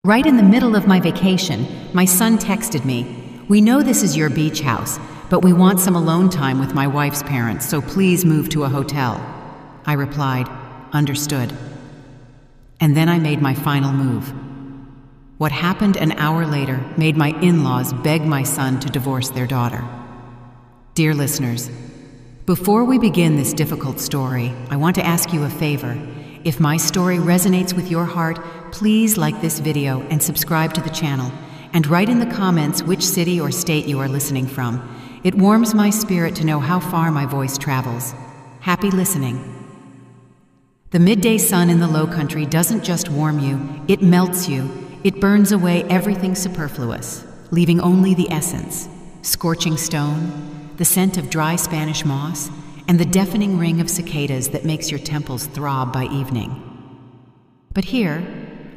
Right in the middle of my vacation, my son texted me, "We know this is your beach house, but we want some alone time with my wife's parents, so please move to a hotel." I replied, "Understood." And then I made my final move. What happened an hour later made my in-laws beg my son to divorce their daughter. Dear listeners, before we begin this difficult story, I want to ask you a favor. If my story resonates with your heart, please like this video and subscribe to the channel, and write in the comments which city or state you are listening from. It warms my spirit to know how far my voice travels. Happy listening. The midday sun in the low country doesn't just warm you, it melts you. It burns away everything superfluous, leaving only the essence: scorching stone, the scent of dry Spanish moss, and the deafening ring of cicadas that makes your temples throb by evening. But here,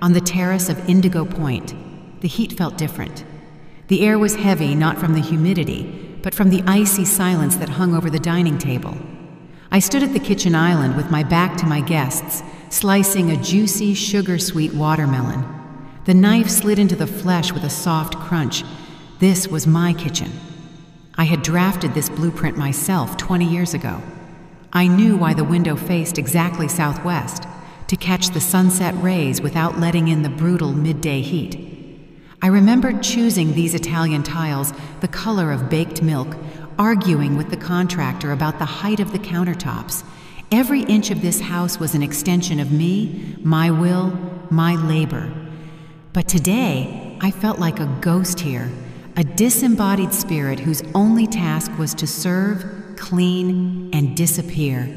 on the terrace of Indigo Point, the heat felt different. The air was heavy not from the humidity, but from the icy silence that hung over the dining table. I stood at the kitchen island with my back to my guests, slicing a juicy, sugar-sweet watermelon. The knife slid into the flesh with a soft crunch. This was my kitchen. I had drafted this blueprint myself 20 years ago. I knew why the window faced exactly southwest, to catch the sunset rays without letting in the brutal midday heat. I remembered choosing these Italian tiles, the color of baked milk, arguing with the contractor about the height of the countertops. Every inch of this house was an extension of me, my will, my labor. But today, I felt like a ghost here, a disembodied spirit whose only task was to serve, clean, and disappear.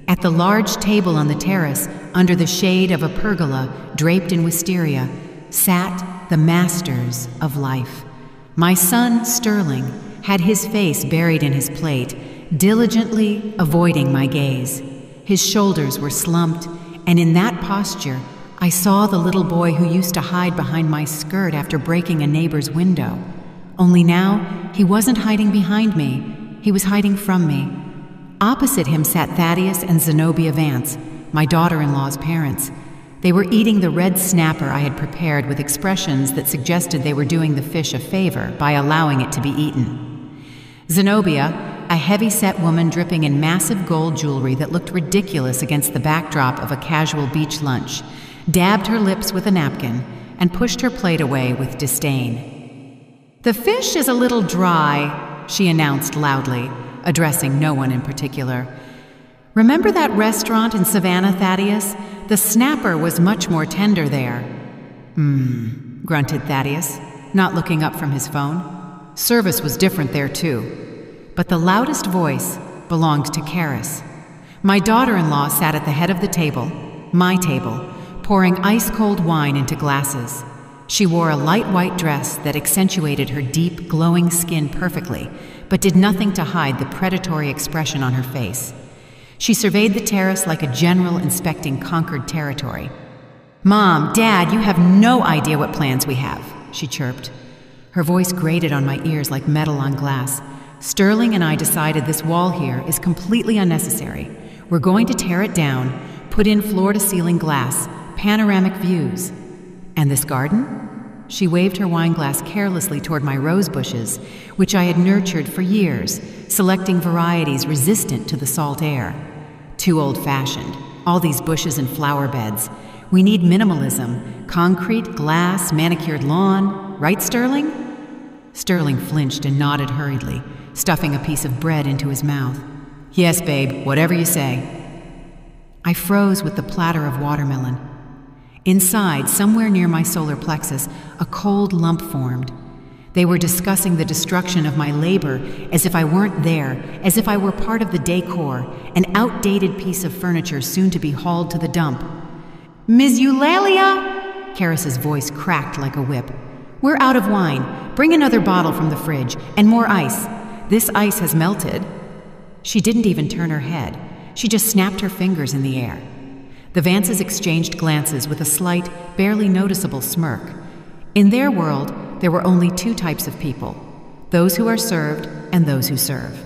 At the large table on the terrace, under the shade of a pergola draped in wisteria, sat the masters of life. My son, Sterling, had his face buried in his plate, diligently avoiding my gaze. His shoulders were slumped, and in that posture, I saw the little boy who used to hide behind my skirt after breaking a neighbor's window. Only now, he wasn't hiding behind me, he was hiding from me. Opposite him sat Thaddeus and Zenobia Vance, my daughter-in-law's parents. They were eating the red snapper I had prepared with expressions that suggested they were doing the fish a favor by allowing it to be eaten. Zenobia, a heavy-set woman dripping in massive gold jewelry that looked ridiculous against the backdrop of a casual beach lunch, dabbed her lips with a napkin and pushed her plate away with disdain. "The fish is a little dry," she announced loudly, addressing no one in particular. "Remember that restaurant in Savannah, Thaddeus? The snapper was much more tender there." Grunted Thaddeus, not looking up from his phone. Service was different there too. But the loudest voice belonged to Karis. My daughter-in-law sat at the head of the table, my table, pouring ice-cold wine into glasses. She wore a light white dress that accentuated her deep, glowing skin perfectly, but did nothing to hide the predatory expression on her face. She surveyed the terrace like a general inspecting conquered territory. "Mom, Dad, you have no idea what plans we have," she chirped. Her voice grated on my ears like metal on glass. "Sterling and I decided this wall here is completely unnecessary. We're going to tear it down, put in floor-to-ceiling glass, panoramic views. And this garden?" She waved her wine glass carelessly toward my rose bushes, which I had nurtured for years, selecting varieties resistant to the salt air. Too old-fashioned, all these bushes and flower beds. We need minimalism, concrete, glass, manicured lawn. Right, Sterling? Sterling flinched and nodded hurriedly, stuffing a piece of bread into his mouth. "Yes, babe, whatever you say." I froze with the platter of watermelon. Inside, somewhere near my solar plexus, a cold lump formed. They were discussing the destruction of my labor as if I weren't there, as if I were part of the decor, an outdated piece of furniture soon to be hauled to the dump. "Ms. Eulalia!" Karis's voice cracked like a whip. "We're out of wine. Bring another bottle from the fridge, and more ice. This ice has melted." She didn't even turn her head. She just snapped her fingers in the air. The Vances exchanged glances with a slight, barely noticeable smirk. In their world, there were only two types of people: those who are served and those who serve.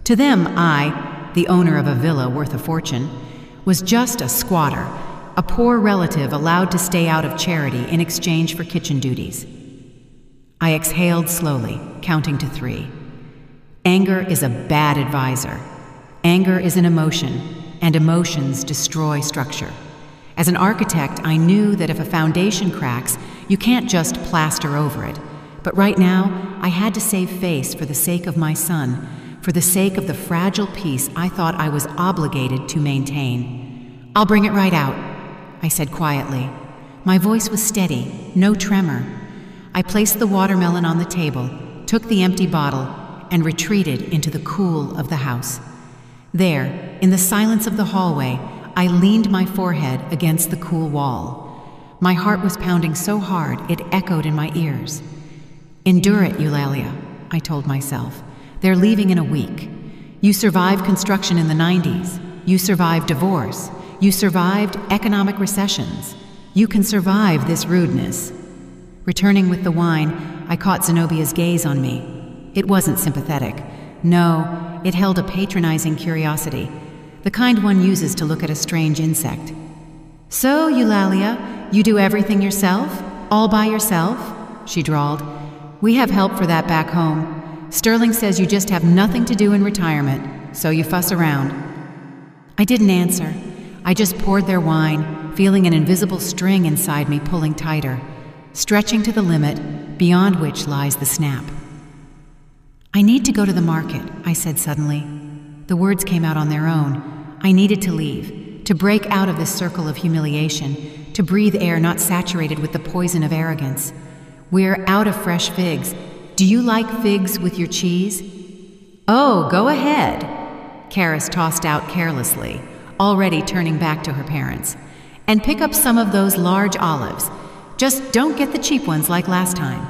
To them, I, the owner of a villa worth a fortune, was just a squatter, a poor relative allowed to stay out of charity in exchange for kitchen duties. I exhaled slowly, counting to 3. Anger is a bad advisor. Anger is an emotion, and emotions destroy structure. As an architect, I knew that if a foundation cracks, you can't just plaster over it. But right now, I had to save face for the sake of my son, for the sake of the fragile peace I thought I was obligated to maintain. "I'll bring it right out," I said quietly. My voice was steady, no tremor. I placed the watermelon on the table, took the empty bottle, and retreated into the cool of the house. There, in the silence of the hallway, I leaned my forehead against the cool wall. My heart was pounding so hard it echoed in my ears. "Endure it, Eulalia," I told myself. "They're leaving in a week. You survived construction in the 90s. You survived divorce. You survived economic recessions. You can survive this rudeness." Returning with the wine, I caught Zenobia's gaze on me. It wasn't sympathetic. No, it held a patronizing curiosity, the kind one uses to look at a strange insect. "So, Eulalia, you do everything yourself? All by yourself?" she drawled. "We have help for that back home. Sterling says you just have nothing to do in retirement, so you fuss around." I didn't answer. I just poured their wine, feeling an invisible string inside me pulling tighter, stretching to the limit, beyond which lies the snap. "I need to go to the market," I said suddenly. The words came out on their own. I needed to leave, to break out of this circle of humiliation, to breathe air not saturated with the poison of arrogance. "We're out of fresh figs. Do you like figs with your cheese?" "Oh, go ahead," Karis tossed out carelessly, already turning back to her parents. "And pick up some of those large olives. Just don't get the cheap ones like last time."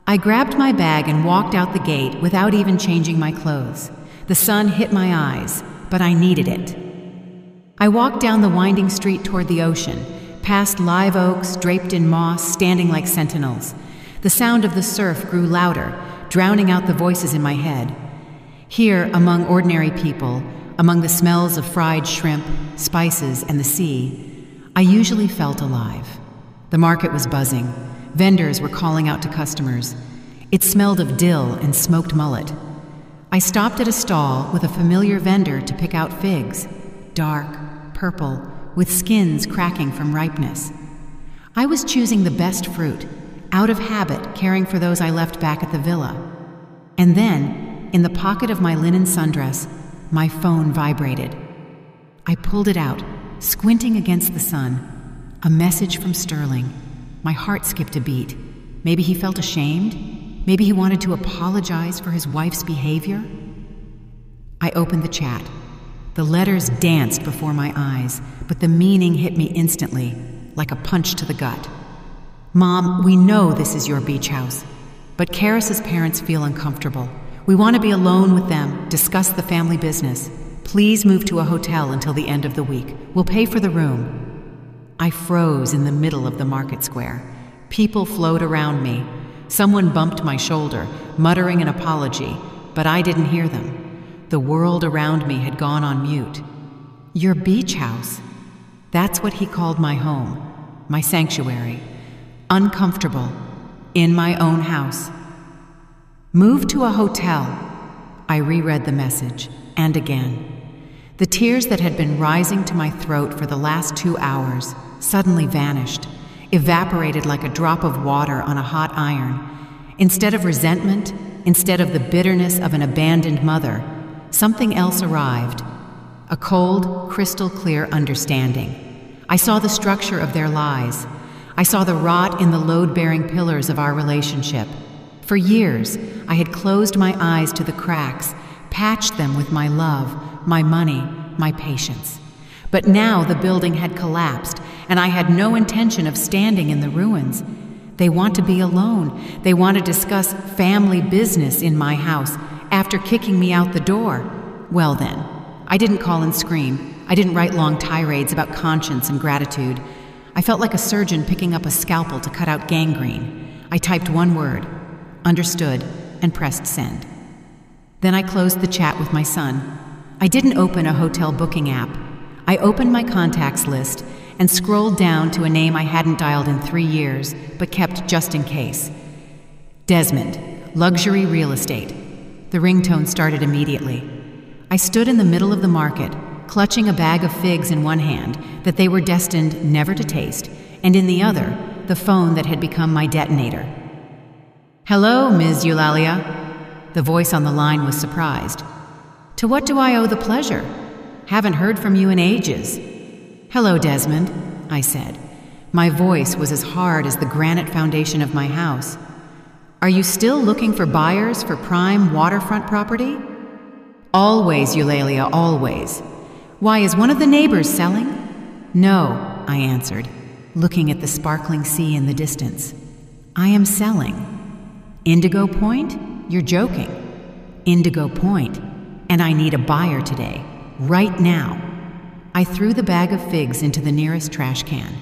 I grabbed my bag and walked out the gate without even changing my clothes. The sun hit my eyes, but I needed it. I walked down the winding street toward the ocean, past live oaks draped in moss standing like sentinels. The sound of the surf grew louder, drowning out the voices in my head. Here, among ordinary people, among the smells of fried shrimp, spices, and the sea, I usually felt alive. The market was buzzing. Vendors were calling out to customers. It smelled of dill and smoked mullet. I stopped at a stall with a familiar vendor to pick out figs, dark, purple, with skins cracking from ripeness. I was choosing the best fruit, out of habit caring for those I left back at the villa. And then, in the pocket of my linen sundress, my phone vibrated. I pulled it out, squinting against the sun. A message from Sterling. My heart skipped a beat. Maybe he felt ashamed? Maybe he wanted to apologize for his wife's behavior? I opened the chat. The letters danced before my eyes, but the meaning hit me instantly, like a punch to the gut. "Mom, we know this is your beach house, but Karis's parents feel uncomfortable. We want to be alone with them, discuss the family business. Please move to a hotel until the end of the week. We'll pay for the room." I froze in the middle of the market square. People flowed around me. Someone bumped my shoulder, muttering an apology, but I didn't hear them. The world around me had gone on mute. Your beach house. That's what he called my home, my sanctuary. Uncomfortable, in my own house. Move to a hotel. I reread the message, and again. The tears that had been rising to my throat for the last 2 hours suddenly vanished, evaporated like a drop of water on a hot iron. Instead of resentment, instead of the bitterness of an abandoned mother, something else arrived. A cold, crystal-clear understanding. I saw the structure of their lies. I saw the rot in the load-bearing pillars of our relationship. For years, I had closed my eyes to the cracks, patched them with my love, my money, my patience. But now the building had collapsed, and I had no intention of standing in the ruins. They want to be alone. They want to discuss family business in my house after kicking me out the door. Well then, I didn't call and scream. I didn't write long tirades about conscience and gratitude. I felt like a surgeon picking up a scalpel to cut out gangrene. I typed one word, understood, and pressed send. Then I closed the chat with my son. I didn't open a hotel booking app. I opened my contacts list and scrolled down to a name I hadn't dialed in 3 years, but kept just in case. Desmond, luxury real estate. The ringtone started immediately. I stood in the middle of the market, clutching a bag of figs in one hand that they were destined never to taste, and in the other, the phone that had become my detonator. "Hello, Ms. Eulalia." The voice on the line was surprised. "To what do I owe the pleasure? Haven't heard from you in ages." "Hello, Desmond," I said. My voice was as hard as the granite foundation of my house. "Are you still looking for buyers for prime waterfront property?" "Always, Eulalia, always." "Why, is one of the neighbors selling?" "No," I answered, looking at the sparkling sea in the distance. "I am selling." "Indigo Point? You're joking." "Indigo Point, and I need a buyer today, right now." I threw the bag of figs into the nearest trash can.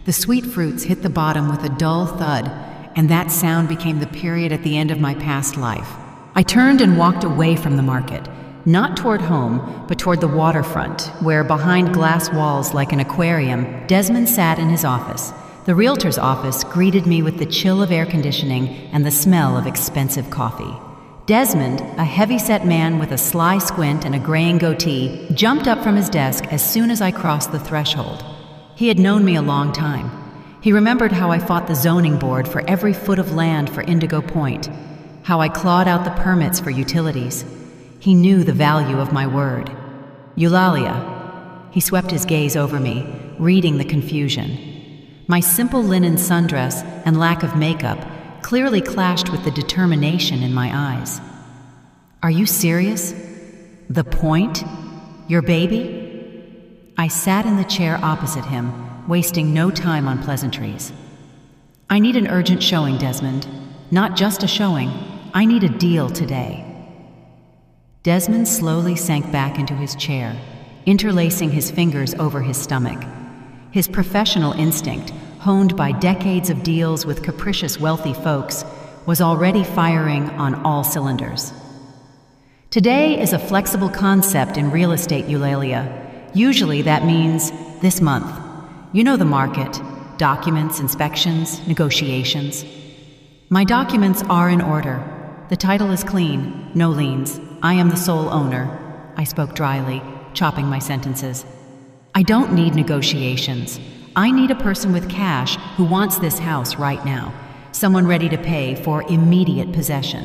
The sweet fruits hit the bottom with a dull thud, and that sound became the period at the end of my past life. I turned and walked away from the market, not toward home, but toward the waterfront, where behind glass walls like an aquarium, Desmond sat in his office. The realtor's office greeted me with the chill of air conditioning and the smell of expensive coffee. Desmond, a heavy-set man with a sly squint and a graying goatee, jumped up from his desk as soon as I crossed the threshold. He had known me a long time. He remembered how I fought the zoning board for every foot of land for Indigo Point, how I clawed out the permits for utilities. He knew the value of my word. "Eulalia." He swept his gaze over me, reading the confusion. My simple linen sundress and lack of makeup clearly clashed with the determination in my eyes. "Are you serious? The Point? Your baby?" I sat in the chair opposite him, wasting no time on pleasantries. "I need an urgent showing, Desmond. Not just a showing. I need a deal today." Desmond slowly sank back into his chair, interlacing his fingers over his stomach. His professional instinct, honed by decades of deals with capricious wealthy folks, was already firing on all cylinders. "Today is a flexible concept in real estate, Eulalia. Usually that means this month. You know the market, documents, inspections, negotiations." "My documents are in order. The title is clean, no liens. I am the sole owner." I spoke dryly, chopping my sentences. "I don't need negotiations. I need a person with cash who wants this house right now, someone ready to pay for immediate possession."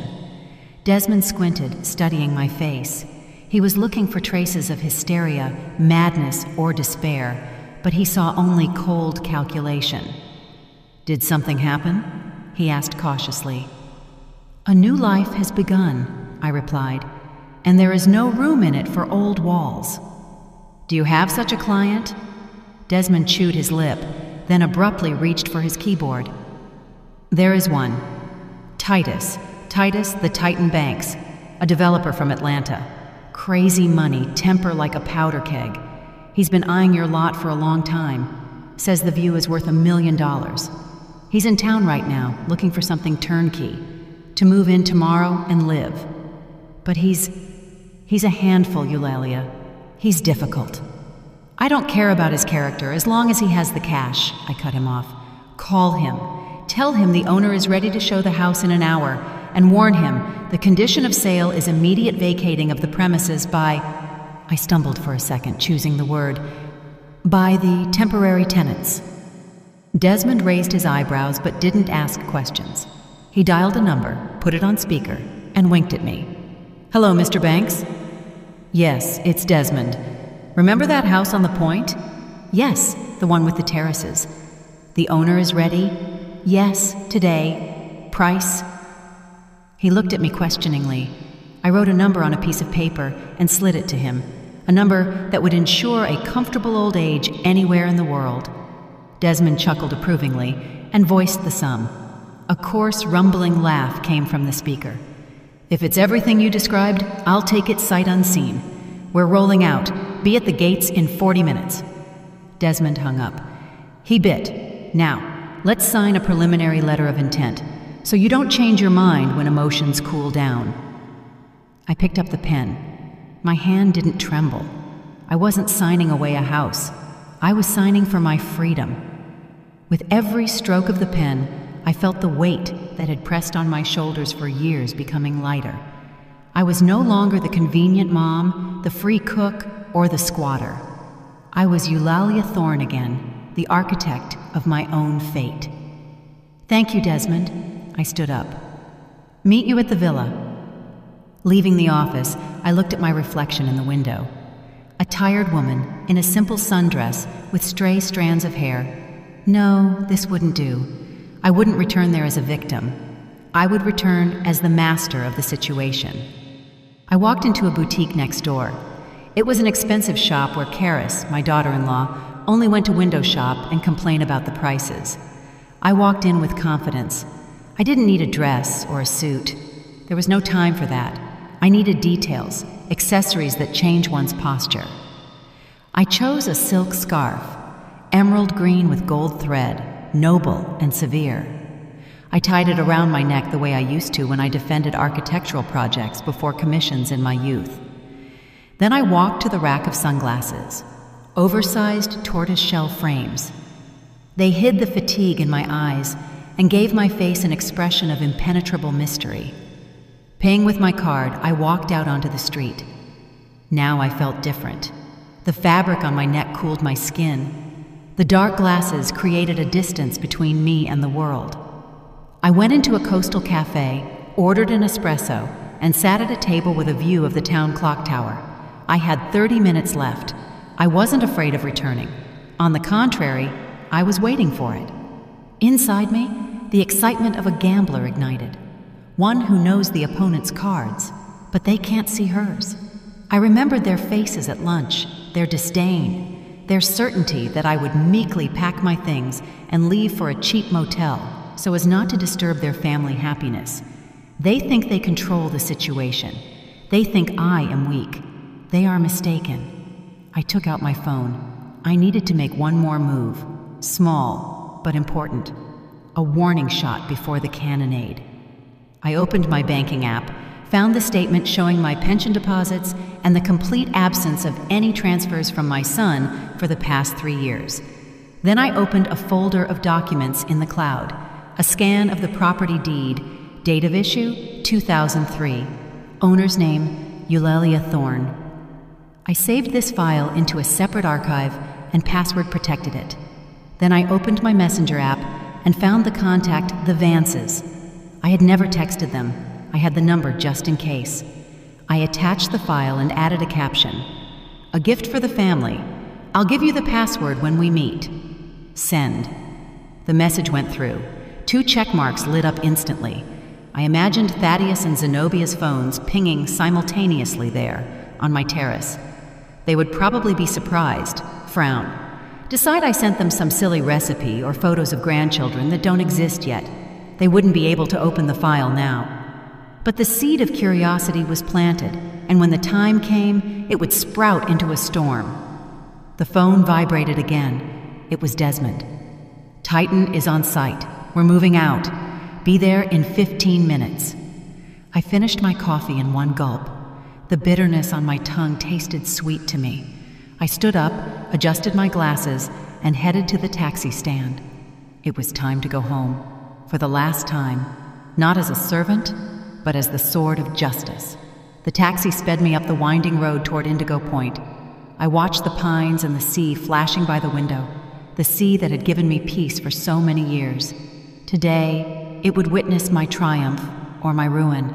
Desmond squinted, studying my face. He was looking for traces of hysteria, madness, or despair, but he saw only cold calculation. "Did something happen?" he asked cautiously. "A new life has begun," I replied, "and there is no room in it for old walls." "Do you have such a client?" Desmond chewed his lip, then abruptly reached for his keyboard. "There is one. Titus the Titan Banks, a developer from Atlanta. Crazy money, temper like a powder keg. He's been eyeing your lot for a long time. Says the view is worth $1 million. He's in town right now, looking for something turnkey, to move in tomorrow and live. But he's a handful, Eulalia. He's difficult." "I don't care about his character as long as he has the cash," I cut him off. "Call him. Tell him the owner is ready to show the house in an hour, and warn him the condition of sale is immediate vacating of the premises by—" I stumbled for a second, choosing the word, "by the temporary tenants." Desmond raised his eyebrows but didn't ask questions. He dialed a number, put it on speaker, and winked at me. "Hello, Mr. Banks?" "Yes, it's Desmond. Remember that house on the Point?" "Yes, the one with the terraces." "The owner is ready?" "Yes, today. Price?" He looked at me questioningly. I wrote a number on a piece of paper and slid it to him, a number that would ensure a comfortable old age anywhere in the world. Desmond chuckled approvingly and voiced the sum. A coarse, rumbling laugh came from the speaker. "If it's everything you described, I'll take it sight unseen. We're rolling out. Be at the gates in 40 minutes. Desmond hung up. He bit. "Now, let's sign a preliminary letter of intent, so you don't change your mind when emotions cool down." I picked up the pen. My hand didn't tremble. I wasn't signing away a house. I was signing for my freedom. With every stroke of the pen, I felt the weight that had pressed on my shoulders for years becoming lighter. I was no longer the convenient mom, the free cook, or the squatter. I was Eulalia Thorne again, the architect of my own fate. "Thank you, Desmond." I stood up. "Meet you at the villa." Leaving the office, I looked at my reflection in the window. A tired woman in a simple sundress with stray strands of hair. No, this wouldn't do. I wouldn't return there as a victim. I would return as the master of the situation. I walked into a boutique next door. It was an expensive shop where Karis, my daughter-in-law, only went to window shop and complain about the prices. I walked in with confidence. I didn't need a dress or a suit. There was no time for that. I needed details, accessories that change one's posture. I chose a silk scarf, emerald green with gold thread, noble and severe. I tied it around my neck the way I used to when I defended architectural projects before commissions in my youth. Then I walked to the rack of sunglasses, oversized tortoise-shell frames. They hid the fatigue in my eyes and gave my face an expression of impenetrable mystery. Paying with my card, I walked out onto the street. Now I felt different. The fabric on my neck cooled my skin. The dark glasses created a distance between me and the world. I went into a coastal cafe, ordered an espresso, and sat at a table with a view of the town clock tower. I had 30 minutes left. I wasn't afraid of returning. On the contrary, I was waiting for it. Inside me, the excitement of a gambler ignited. One who knows the opponent's cards, but they can't see hers. I remembered their faces at lunch, their disdain, their certainty that I would meekly pack my things and leave for a cheap motel so as not to disturb their family happiness. They think they control the situation. They think I am weak. They are mistaken. I took out my phone. I needed to make one more move, small but important, a warning shot before the cannonade. I opened my banking app, found the statement showing my pension deposits and the complete absence of any transfers from my son for the past 3 years. Then I opened a folder of documents in the cloud, a scan of the property deed, date of issue 2003, owner's name Eulalia Thorne. I saved this file into a separate archive and password protected it. Then I opened my messenger app and found the contact The Vances. I had never texted them. I had the number just in case. I attached the file and added a caption. "A gift for the family. I'll give you the password when we meet. Send." The message went through. 2 check marks lit up instantly. I imagined Thaddeus and Zenobia's phones pinging simultaneously there, on my terrace. They would probably be surprised, frown, decide I sent them some silly recipe or photos of grandchildren that don't exist yet. They wouldn't be able to open the file now. But the seed of curiosity was planted, and when the time came, it would sprout into a storm. The phone vibrated again. It was Desmond. "Titan is on site. We're moving out. Be there in 15 minutes. I finished my coffee in one gulp. The bitterness on my tongue tasted sweet to me. I stood up, adjusted my glasses, and headed to the taxi stand. It was time to go home. For the last time, not as a servant, but as the sword of justice. The taxi sped me up the winding road toward Indigo Point. I watched the pines and the sea flashing by the window, the sea that had given me peace for so many years. Today, it would witness my triumph or my ruin.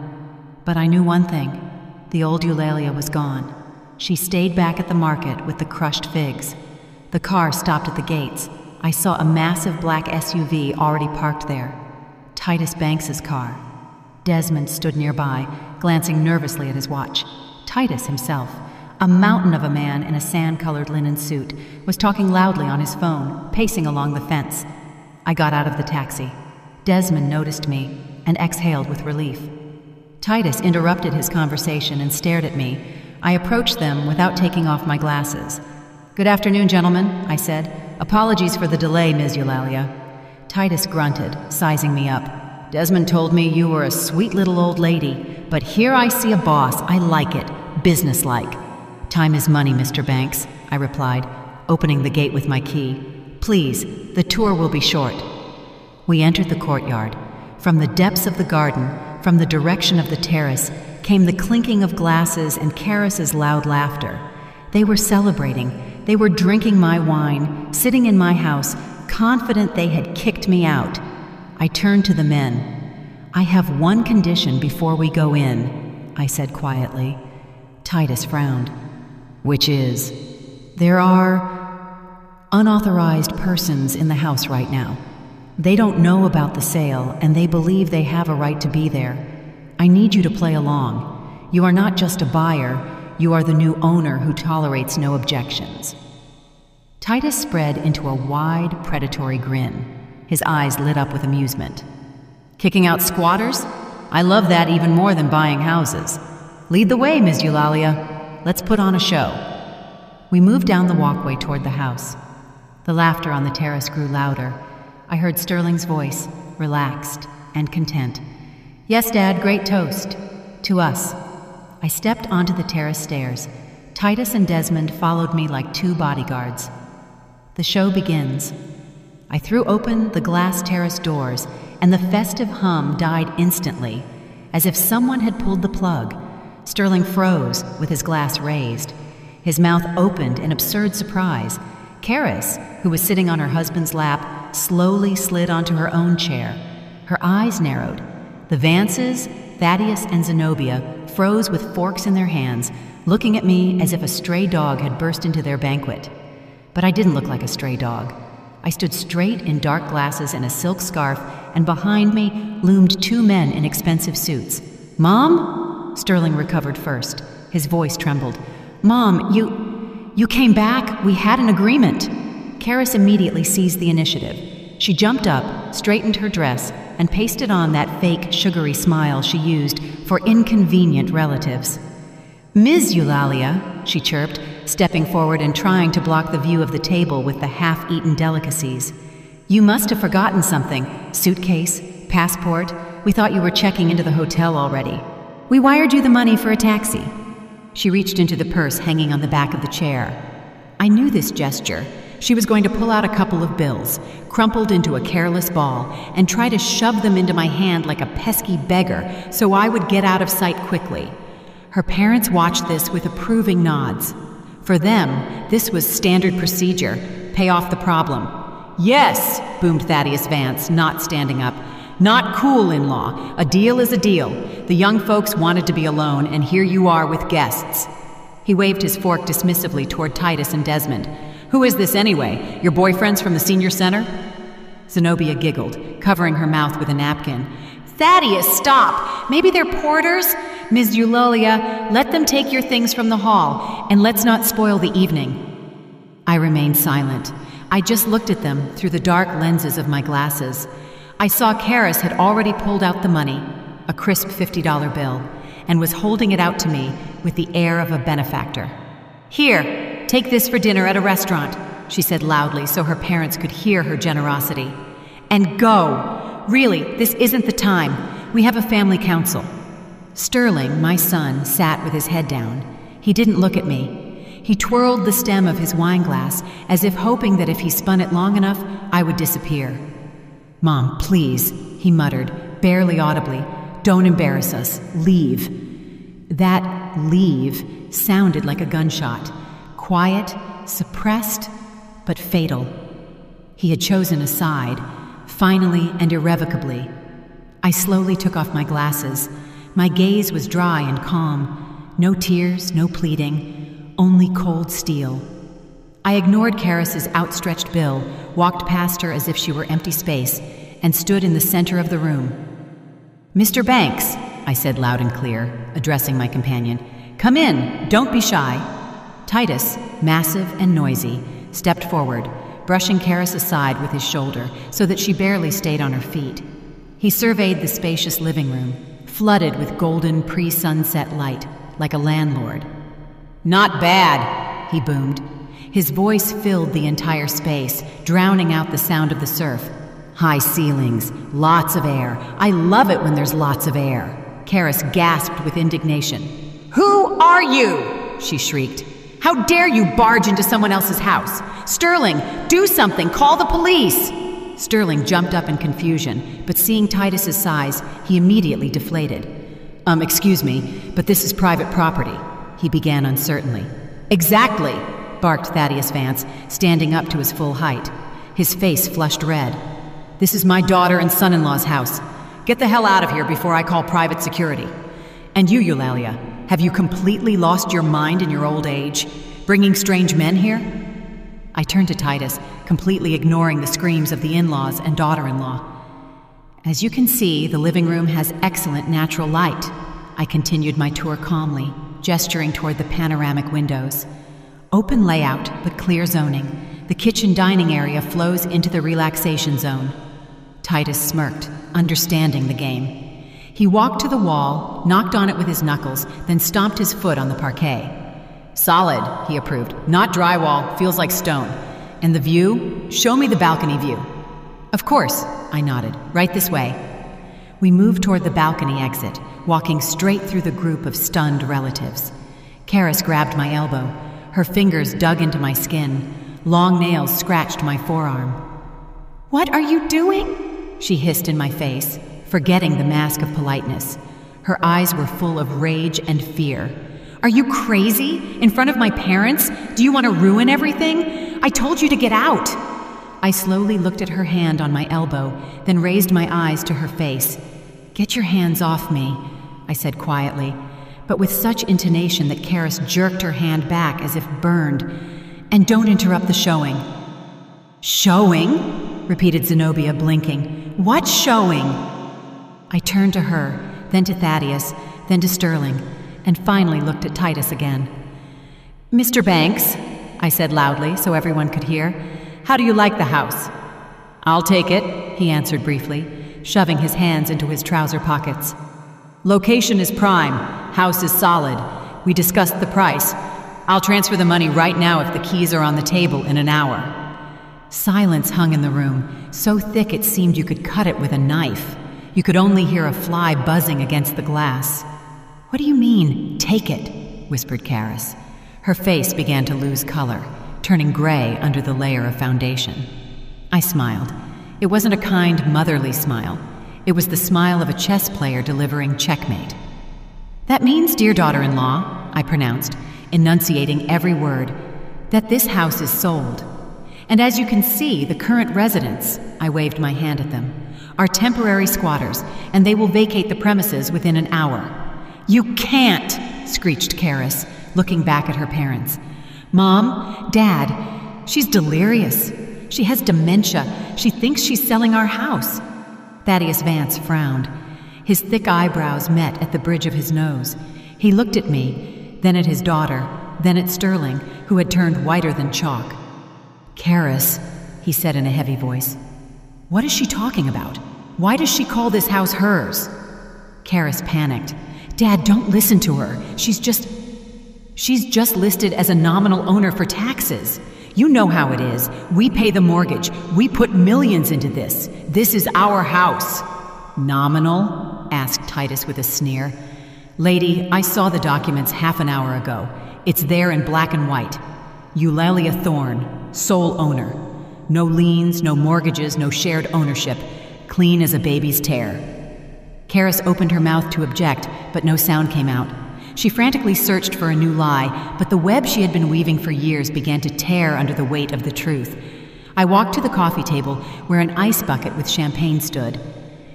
But I knew one thing. The old Eulalia was gone. She stayed back at the market with the crushed figs. The car stopped at the gates. I saw a massive black SUV already parked there. Titus Banks's car. Desmond stood nearby, glancing nervously at his watch. Titus himself, a mountain of a man in a sand-colored linen suit, was talking loudly on his phone, pacing along the fence. I got out of the taxi. Desmond noticed me and exhaled with relief. Titus interrupted his conversation and stared at me. I approached them without taking off my glasses. "Good afternoon, gentlemen," I said. "Apologies for the delay, Ms. Eulalia." Titus grunted, sizing me up. "Desmond told me you were a sweet little old lady, but here I see a boss. I like it. Businesslike." "Time is money, Mr. Banks," I replied. opening the gate with my key. "Please, the tour will be short." We entered the courtyard. From the depths of the garden, from the direction of the terrace, came the clinking of glasses and Karis's loud laughter. They were celebrating. They were drinking my wine, sitting in my house, confident they had kicked me out. I turned to the men. "I have one condition before we go in," I said quietly. Titus frowned. "Which is?" "There are unauthorized persons in the house right now. They don't know about the sale, and they believe they have a right to be there. I need you to play along. You are not just a buyer, you are the new owner who tolerates no objections." Titus spread into a wide, predatory grin. His eyes lit up with amusement. "Kicking out squatters? I love that even more than buying houses. Lead the way, Ms. Eulalia. Let's put on a show." We moved down the walkway toward the house. The laughter on the terrace grew louder. I heard Sterling's voice, relaxed and content. "Yes, Dad, great toast. To us." I stepped onto the terrace stairs. Titus and Desmond followed me like two bodyguards. The show begins. I threw open the glass terrace doors, and the festive hum died instantly, as if someone had pulled the plug. Sterling froze with his glass raised. His mouth opened in absurd surprise. Karis, who was sitting on her husband's lap, slowly slid onto her own chair. Her eyes narrowed. The Vances, Thaddeus and Zenobia, froze with forks in their hands, looking at me as if a stray dog had burst into their banquet. But I didn't look like a stray dog. I stood straight in dark glasses and a silk scarf, and behind me loomed two men in expensive suits. "Mom?" Sterling recovered first. His voice trembled. "Mom, you came back? We had an agreement." Karis immediately seized the initiative. She jumped up, straightened her dress, and pasted on that fake, sugary smile she used for inconvenient relatives. "Ms. Eulalia," she chirped, stepping forward and trying to block the view of the table with the half-eaten delicacies. "You must have forgotten something. Suitcase, passport. We thought you were checking into the hotel already. We wired you the money for a taxi." She reached into the purse hanging on the back of the chair. I knew this gesture. She was going to pull out a couple of bills, crumpled into a careless ball, and try to shove them into my hand like a pesky beggar so I would get out of sight quickly. Her parents watched this with approving nods. For them, this was standard procedure. Pay off the problem. "Yes," boomed Thaddeus Vance, not standing up. "Not cool, in-law. A deal is a deal. The young folks wanted to be alone, and here you are with guests." He waved his fork dismissively toward Titus and Desmond. "Who is this anyway? Your boyfriends from the senior center?" Zenobia giggled, covering her mouth with a napkin. "Thaddeus, stop! Maybe they're porters? Ms. Eulalia, let them take your things from the hall, and let's not spoil the evening." I remained silent. I just looked at them through the dark lenses of my glasses. I saw Karis had already pulled out the money, a crisp $50 bill, and was holding it out to me with the air of a benefactor. "Here, take this for dinner at a restaurant," she said loudly so her parents could hear her generosity. "And go! Really, this isn't the time. We have a family council." Sterling, my son, sat with his head down. He didn't look at me. He twirled the stem of his wineglass as if hoping that if he spun it long enough, I would disappear. "Mom, please," he muttered, barely audibly. "Don't embarrass us. Leave." That "leave" sounded like a gunshot. Quiet, suppressed, but fatal. He had chosen a side, finally and irrevocably. I slowly took off my glasses. My gaze was dry and calm. No tears, no pleading, only cold steel. I ignored Karis's outstretched bill, walked past her as if she were empty space, and stood in the center of the room. "Mr. Banks," I said loud and clear, addressing my companion, "come in, don't be shy." Titus, massive and noisy, stepped forward, brushing Karis aside with his shoulder so that she barely stayed on her feet. He surveyed the spacious living room, flooded with golden pre-sunset light, like a landlord. "Not bad," he boomed. His voice filled the entire space, drowning out the sound of the surf. "High ceilings, lots of air. I love it when there's lots of air." Karis gasped with indignation. "Who are you?" she shrieked. "How dare you barge into someone else's house? Sterling, do something! Call the police! Sterling jumped up in confusion, but seeing Titus's size, he immediately deflated. Excuse me, but this is private property," he began uncertainly. "Exactly," barked Thaddeus Vance, standing up to his full height. His face flushed red. "This is my daughter and son-in-law's house. Get the hell out of here before I call private security. And you, Eulalia, have you completely lost your mind in your old age? Bringing strange men here?" I turned to Titus, completely ignoring the screams of the in-laws and daughter-in-law. "As you can see, the living room has excellent natural light." I continued my tour calmly, gesturing toward the panoramic windows. Open layout, but clear zoning. The kitchen dining area flows into the relaxation zone. Titus smirked, understanding the game. He walked to the wall, knocked on it with his knuckles, then stomped his foot on the parquet. "Solid," he approved. "Not drywall, feels like stone. And the view? Show me the balcony view." "Of course," I nodded. "Right this way." We moved toward the balcony exit, walking straight through the group of stunned relatives. Karis grabbed my elbow. Her fingers dug into my skin. Long nails scratched my forearm. "What are you doing?" she hissed in my face, forgetting the mask of politeness. Her eyes were full of rage and fear. "Are you crazy? In front of my parents? Do you want to ruin everything? I told you to get out!" I slowly looked at her hand on my elbow, then raised my eyes to her face. "Get your hands off me," I said quietly, but with such intonation that Karis jerked her hand back as if burned. "And don't interrupt the showing." "Showing?" repeated Zenobia, blinking. "What showing?" I turned to her, then to Thaddeus, then to Sterling, and finally looked at Titus again. "Mr. Banks," I said loudly so everyone could hear, "how do you like the house?" "I'll take it," he answered briefly, shoving his hands into his trouser pockets. "Location is prime. House is solid. We discussed the price. I'll transfer the money right now if the keys are on the table in an hour." Silence hung in the room, so thick it seemed you could cut it with a knife. You could only hear a fly buzzing against the glass. "What do you mean, take it?" whispered Karis. Her face began to lose color, turning gray under the layer of foundation. I smiled. It wasn't a kind, motherly smile. It was the smile of a chess player delivering checkmate. "That means, dear daughter-in-law," I pronounced, enunciating every word, "that this house is sold. And as you can see, the current residents," I waved my hand at them, "are temporary squatters, and they will vacate the premises within an hour." "You can't!" screeched Karis, looking back at her parents. "Mom, Dad, she's delirious. She has dementia. She thinks she's selling our house." Thaddeus Vance frowned. His thick eyebrows met at the bridge of his nose. He looked at me, then at his daughter, then at Sterling, who had turned whiter than chalk. "Karis," he said in a heavy voice, "what is she talking about? Why does she call this house hers?" Karis panicked. "Dad, don't listen to her. She's just listed as a nominal owner for taxes. You know how it is. We pay the mortgage. We put millions into this. This is our house." "Nominal?" asked Titus with a sneer. "Lady, I saw the documents half an hour ago. It's there in black and white. Eulalia Thorne, sole owner. No liens, no mortgages, no shared ownership. Clean as a baby's tear." Karis opened her mouth to object, but no sound came out. She frantically searched for a new lie, but the web she had been weaving for years began to tear under the weight of the truth. I walked to the coffee table, where an ice bucket with champagne stood.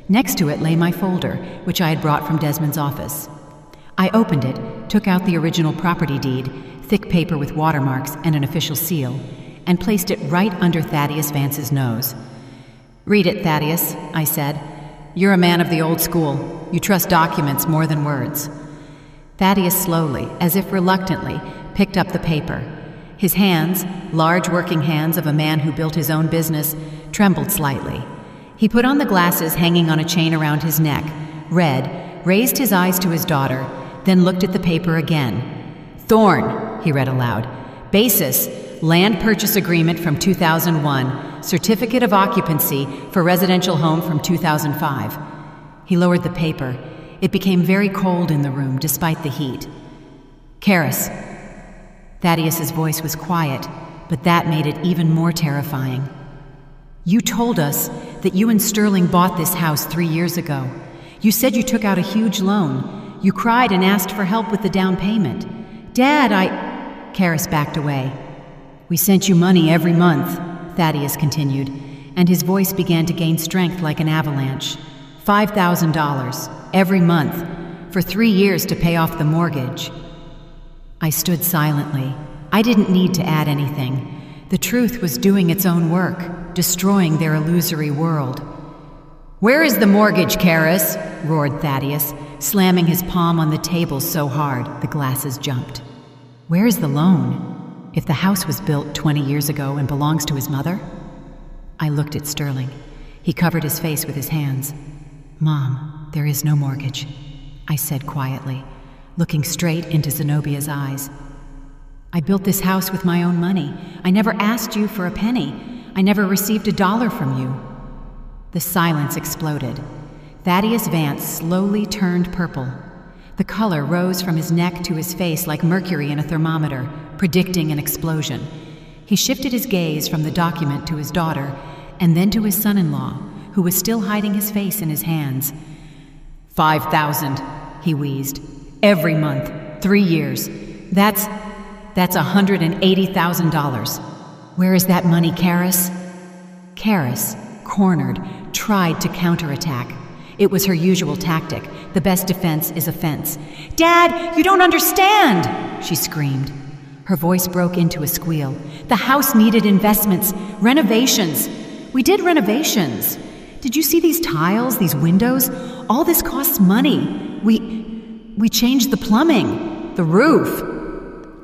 Next to it lay my folder, which I had brought from Desmond's office. I opened it, took out the original property deed, thick paper with watermarks and an official seal, and placed it right under Thaddeus Vance's nose. "Read it, Thaddeus," I said. "You're a man of the old school. You trust documents more than words." Thaddeus slowly, as if reluctantly, picked up the paper. His hands, large working hands of a man who built his own business, trembled slightly. He put on the glasses hanging on a chain around his neck, read, raised his eyes to his daughter, then looked at the paper again. "Thorne," he read aloud. "Basis, land purchase agreement from 2001, certificate of occupancy for residential home from 2005. He lowered the paper. It became very cold in the room, despite the heat. "Karis." Thaddeus's voice was quiet, but that made it even more terrifying. You told us that you and Sterling bought this house 3 years ago. You said you took out a huge loan. You cried and asked for help with the down payment. Dad, Karis backed away. We sent you money every month, Thaddeus continued, and his voice began to gain strength like an avalanche. $5,000 every month for 3 years to pay off the mortgage. I stood silently. I didn't need to add anything. The truth was doing its own work, destroying their illusory world. Where is the mortgage, Karis? Roared Thaddeus, slamming his palm on the table so hard the glasses jumped. Where is the loan? If the house was built 20 years ago and belongs to his mother? I looked at Sterling. He covered his face with his hands. Mom, there is no mortgage, I said quietly, looking straight into Zenobia's eyes. I built this house with my own money. I never asked you for a penny. I never received $1 from you. The silence exploded. Thaddeus Vance slowly turned purple. The color rose from his neck to his face like mercury in a thermometer, predicting an explosion. He shifted his gaze from the document to his daughter, and then to his son-in-law, who was still hiding his face in his hands. 5,000, he wheezed. Every month, 3 years. That's $180,000. Where is that money, Karis? Karis, cornered, tried to counterattack. It was her usual tactic. The best defense is offense. Dad, you don't understand, she screamed. Her voice broke into a squeal. The house needed investments, renovations. We did renovations. Did you see these tiles, these windows? All this costs money. We changed the plumbing, the roof.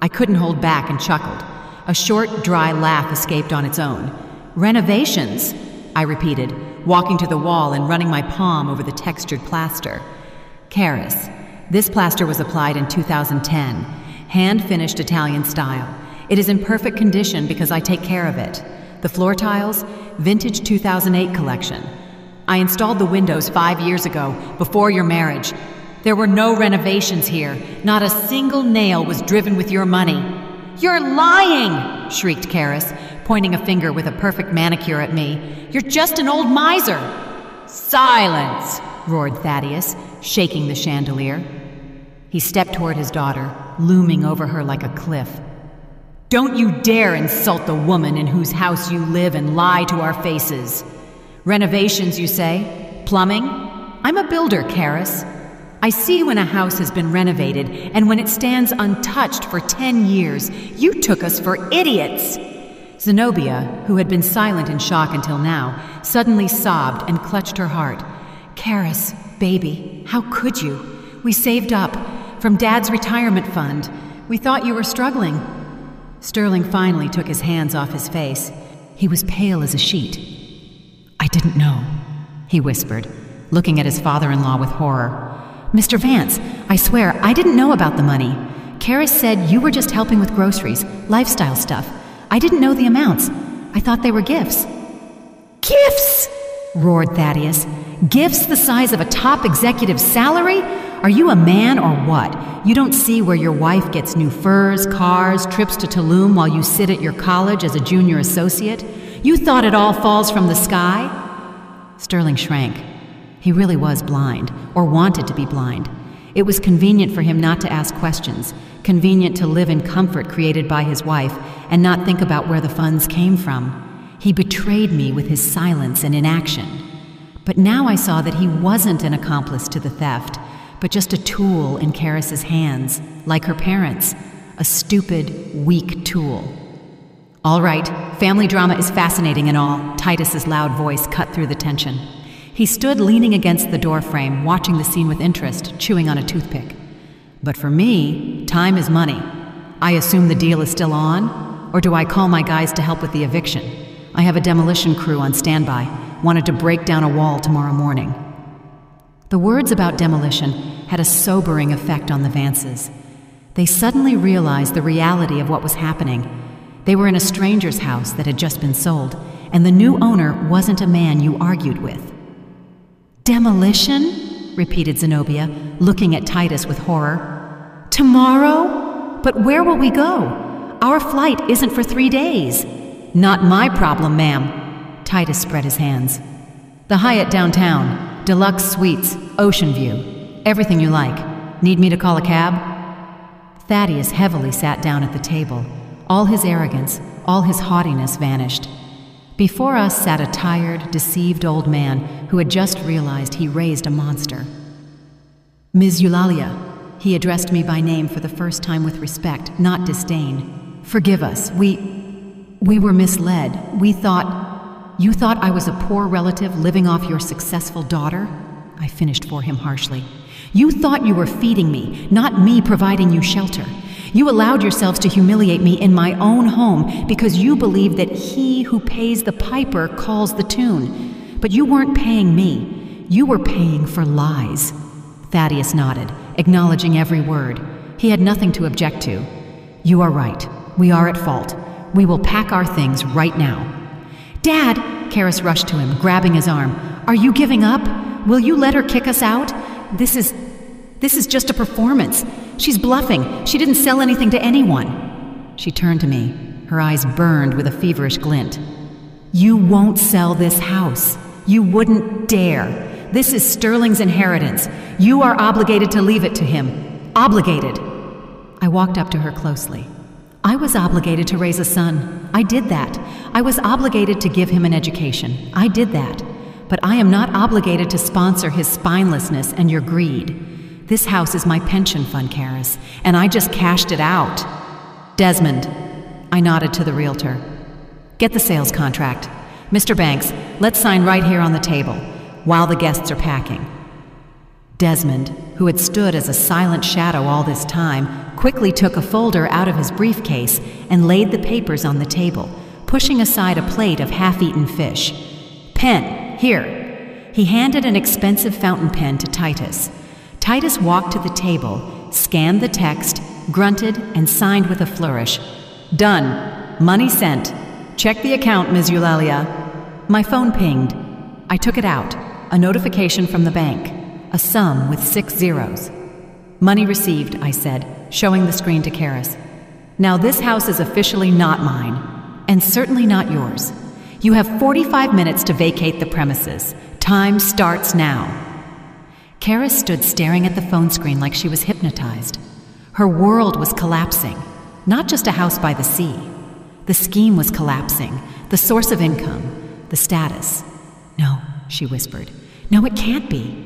I couldn't hold back and chuckled. A short, dry laugh escaped on its own. Renovations, I repeated, walking to the wall and running my palm over the textured plaster. Karis, this plaster was applied in 2010, hand-finished Italian style. It is in perfect condition because I take care of it. The floor tiles, vintage 2008 collection. I installed the windows 5 years ago, before your marriage. There were no renovations here. Not a single nail was driven with your money. You're lying, shrieked Karis, pointing a finger with a perfect manicure at me. You're just an old miser. Silence, roared Thaddeus, shaking the chandelier. He stepped toward his daughter, looming over her like a cliff. Don't you dare insult the woman in whose house you live and lie to our faces. Renovations, you say? Plumbing? I'm a builder, Karis. I see when a house has been renovated and when it stands untouched for 10 years. You took us for idiots. Zenobia, who had been silent in shock until now, suddenly sobbed and clutched her heart. Karis, baby, how could you? We saved up from Dad's retirement fund. We thought you were struggling. Sterling finally took his hands off his face. He was pale as a sheet. I didn't know, he whispered, looking at his father-in-law with horror. Mr. Vance, I swear, I didn't know about the money. Karis said you were just helping with groceries, lifestyle stuff. I didn't know the amounts. I thought they were gifts. Gifts! Roared Thaddeus. Gifts the size of a top executive's salary? Are you a man or what? You don't see where your wife gets new furs, cars, trips to Tulum while you sit at your college as a junior associate? You thought it all falls from the sky? Sterling shrank. He really was blind, or wanted to be blind. It was convenient for him not to ask questions, convenient to live in comfort created by his wife, and not think about where the funds came from. He betrayed me with his silence and inaction. But now I saw that he wasn't an accomplice to the theft, but just a tool in Karis's hands, like her parents, a stupid, weak tool. All right, family drama is fascinating and all, Titus's loud voice cut through the tension. He stood leaning against the doorframe, watching the scene with interest, chewing on a toothpick. But for me, time is money. I assume the deal is still on, or do I call my guys to help with the eviction? I have a demolition crew on standby, wanted to break down a wall tomorrow morning. The words about demolition had a sobering effect on the Vances. They suddenly realized the reality of what was happening. They were in a stranger's house that had just been sold, and the new owner wasn't a man you argued with. Demolition? Repeated Zenobia, looking at Titus with horror. Tomorrow? But where will we go? Our flight isn't for 3 days. Not my problem, ma'am. Titus spread his hands. The Hyatt downtown, deluxe suites, ocean view. Everything you like. Need me to call a cab? Thaddeus heavily sat down at the table. All his arrogance, all his haughtiness vanished. Before us sat a tired, deceived old man who had just realized he raised a monster. Ms. Eulalia, he addressed me by name for the first time with respect, not disdain. Forgive us, we were misled. You thought I was a poor relative living off your successful daughter? I finished for him harshly. You thought you were feeding me, not me providing you shelter. You allowed yourselves to humiliate me in my own home because you believed that he who pays the piper calls the tune. But you weren't paying me. You were paying for lies. Thaddeus nodded, acknowledging every word. He had nothing to object to. You are right. We are at fault. We will pack our things right now. Dad! Karis rushed to him, grabbing his arm. Are you giving up? Will you let her kick us out? This is just a performance. She's bluffing. She didn't sell anything to anyone. She turned to me. Her eyes burned with a feverish glint. You won't sell this house. You wouldn't dare. This is Sterling's inheritance. You are obligated to leave it to him. Obligated. I walked up to her closely. I was obligated to raise a son. I did that. I was obligated to give him an education. I did that. But I am not obligated to sponsor his spinelessness and your greed. This house is my pension fund, Karis, and I just cashed it out. Desmond, I nodded to the realtor. Get the sales contract. Mr. Banks, let's sign right here on the table, while the guests are packing. Desmond, who had stood as a silent shadow all this time, quickly took a folder out of his briefcase and laid the papers on the table, pushing aside a plate of half-eaten fish. Pen, here. He handed an expensive fountain pen to Titus. Titus walked to the table, scanned the text, grunted, and signed with a flourish. Done. Money sent. Check the account, Ms. Eulalia. My phone pinged. I took it out. A notification from the bank. A sum with 6 zeros. Money received, I said, showing the screen to Karis. Now this house is officially not mine, and certainly not yours. You have 45 minutes to vacate the premises. Time starts now. Karis stood staring at the phone screen like she was hypnotized. Her world was collapsing, not just a house by the sea. The scheme was collapsing, the source of income, the status. No, she whispered. No, it can't be.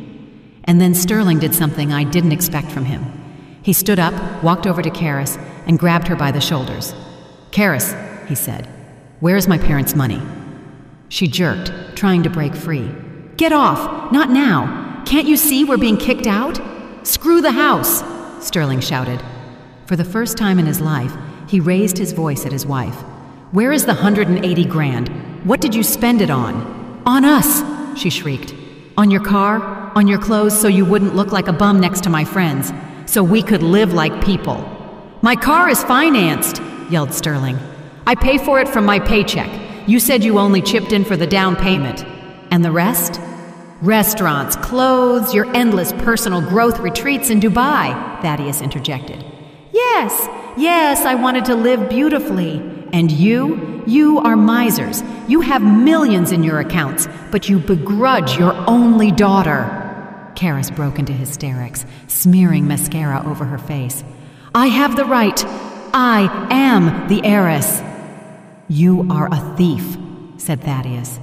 And then Sterling did something I didn't expect from him. He stood up, walked over to Karis, and grabbed her by the shoulders. Karis, he said, where is my parents' money? She jerked, trying to break free. Get off! Not now! Can't you see we're being kicked out? Screw the house! Sterling shouted. For the first time in his life, he raised his voice at his wife. Where is the 180 grand? What did you spend it on? On us! She shrieked. On your car? On your clothes so you wouldn't look like a bum next to my friends, so we could live like people. My car is financed, yelled Sterling. I pay for it from my paycheck. You said you only chipped in for the down payment. And the rest? Restaurants, clothes, your endless personal growth retreats in Dubai, Thaddeus interjected. Yes, I wanted to live beautifully. And you are misers. You have millions in your accounts, but you begrudge your only daughter. Karis broke into hysterics, smearing mascara over her face. I have the right. I am the heiress. You are a thief, said Thaddeus,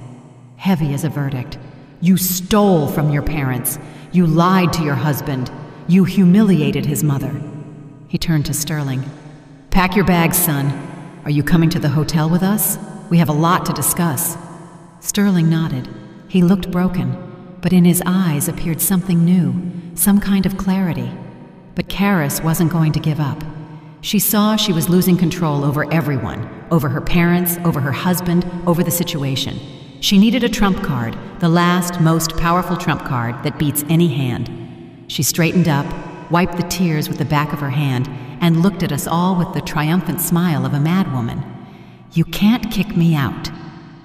heavy as a verdict. You stole from your parents. You lied to your husband. You humiliated his mother. He turned to Sterling. Pack your bags, son. Are you coming to the hotel with us? We have a lot to discuss. Sterling nodded. He looked broken, but in his eyes appeared something new, some kind of clarity. But Karis wasn't going to give up. She saw she was losing control over everyone, over her parents, over her husband, over the situation. She needed a trump card, the last, most powerful trump card that beats any hand. She straightened up, wiped the tears with the back of her hand, and looked at us all with the triumphant smile of a madwoman. You can't kick me out,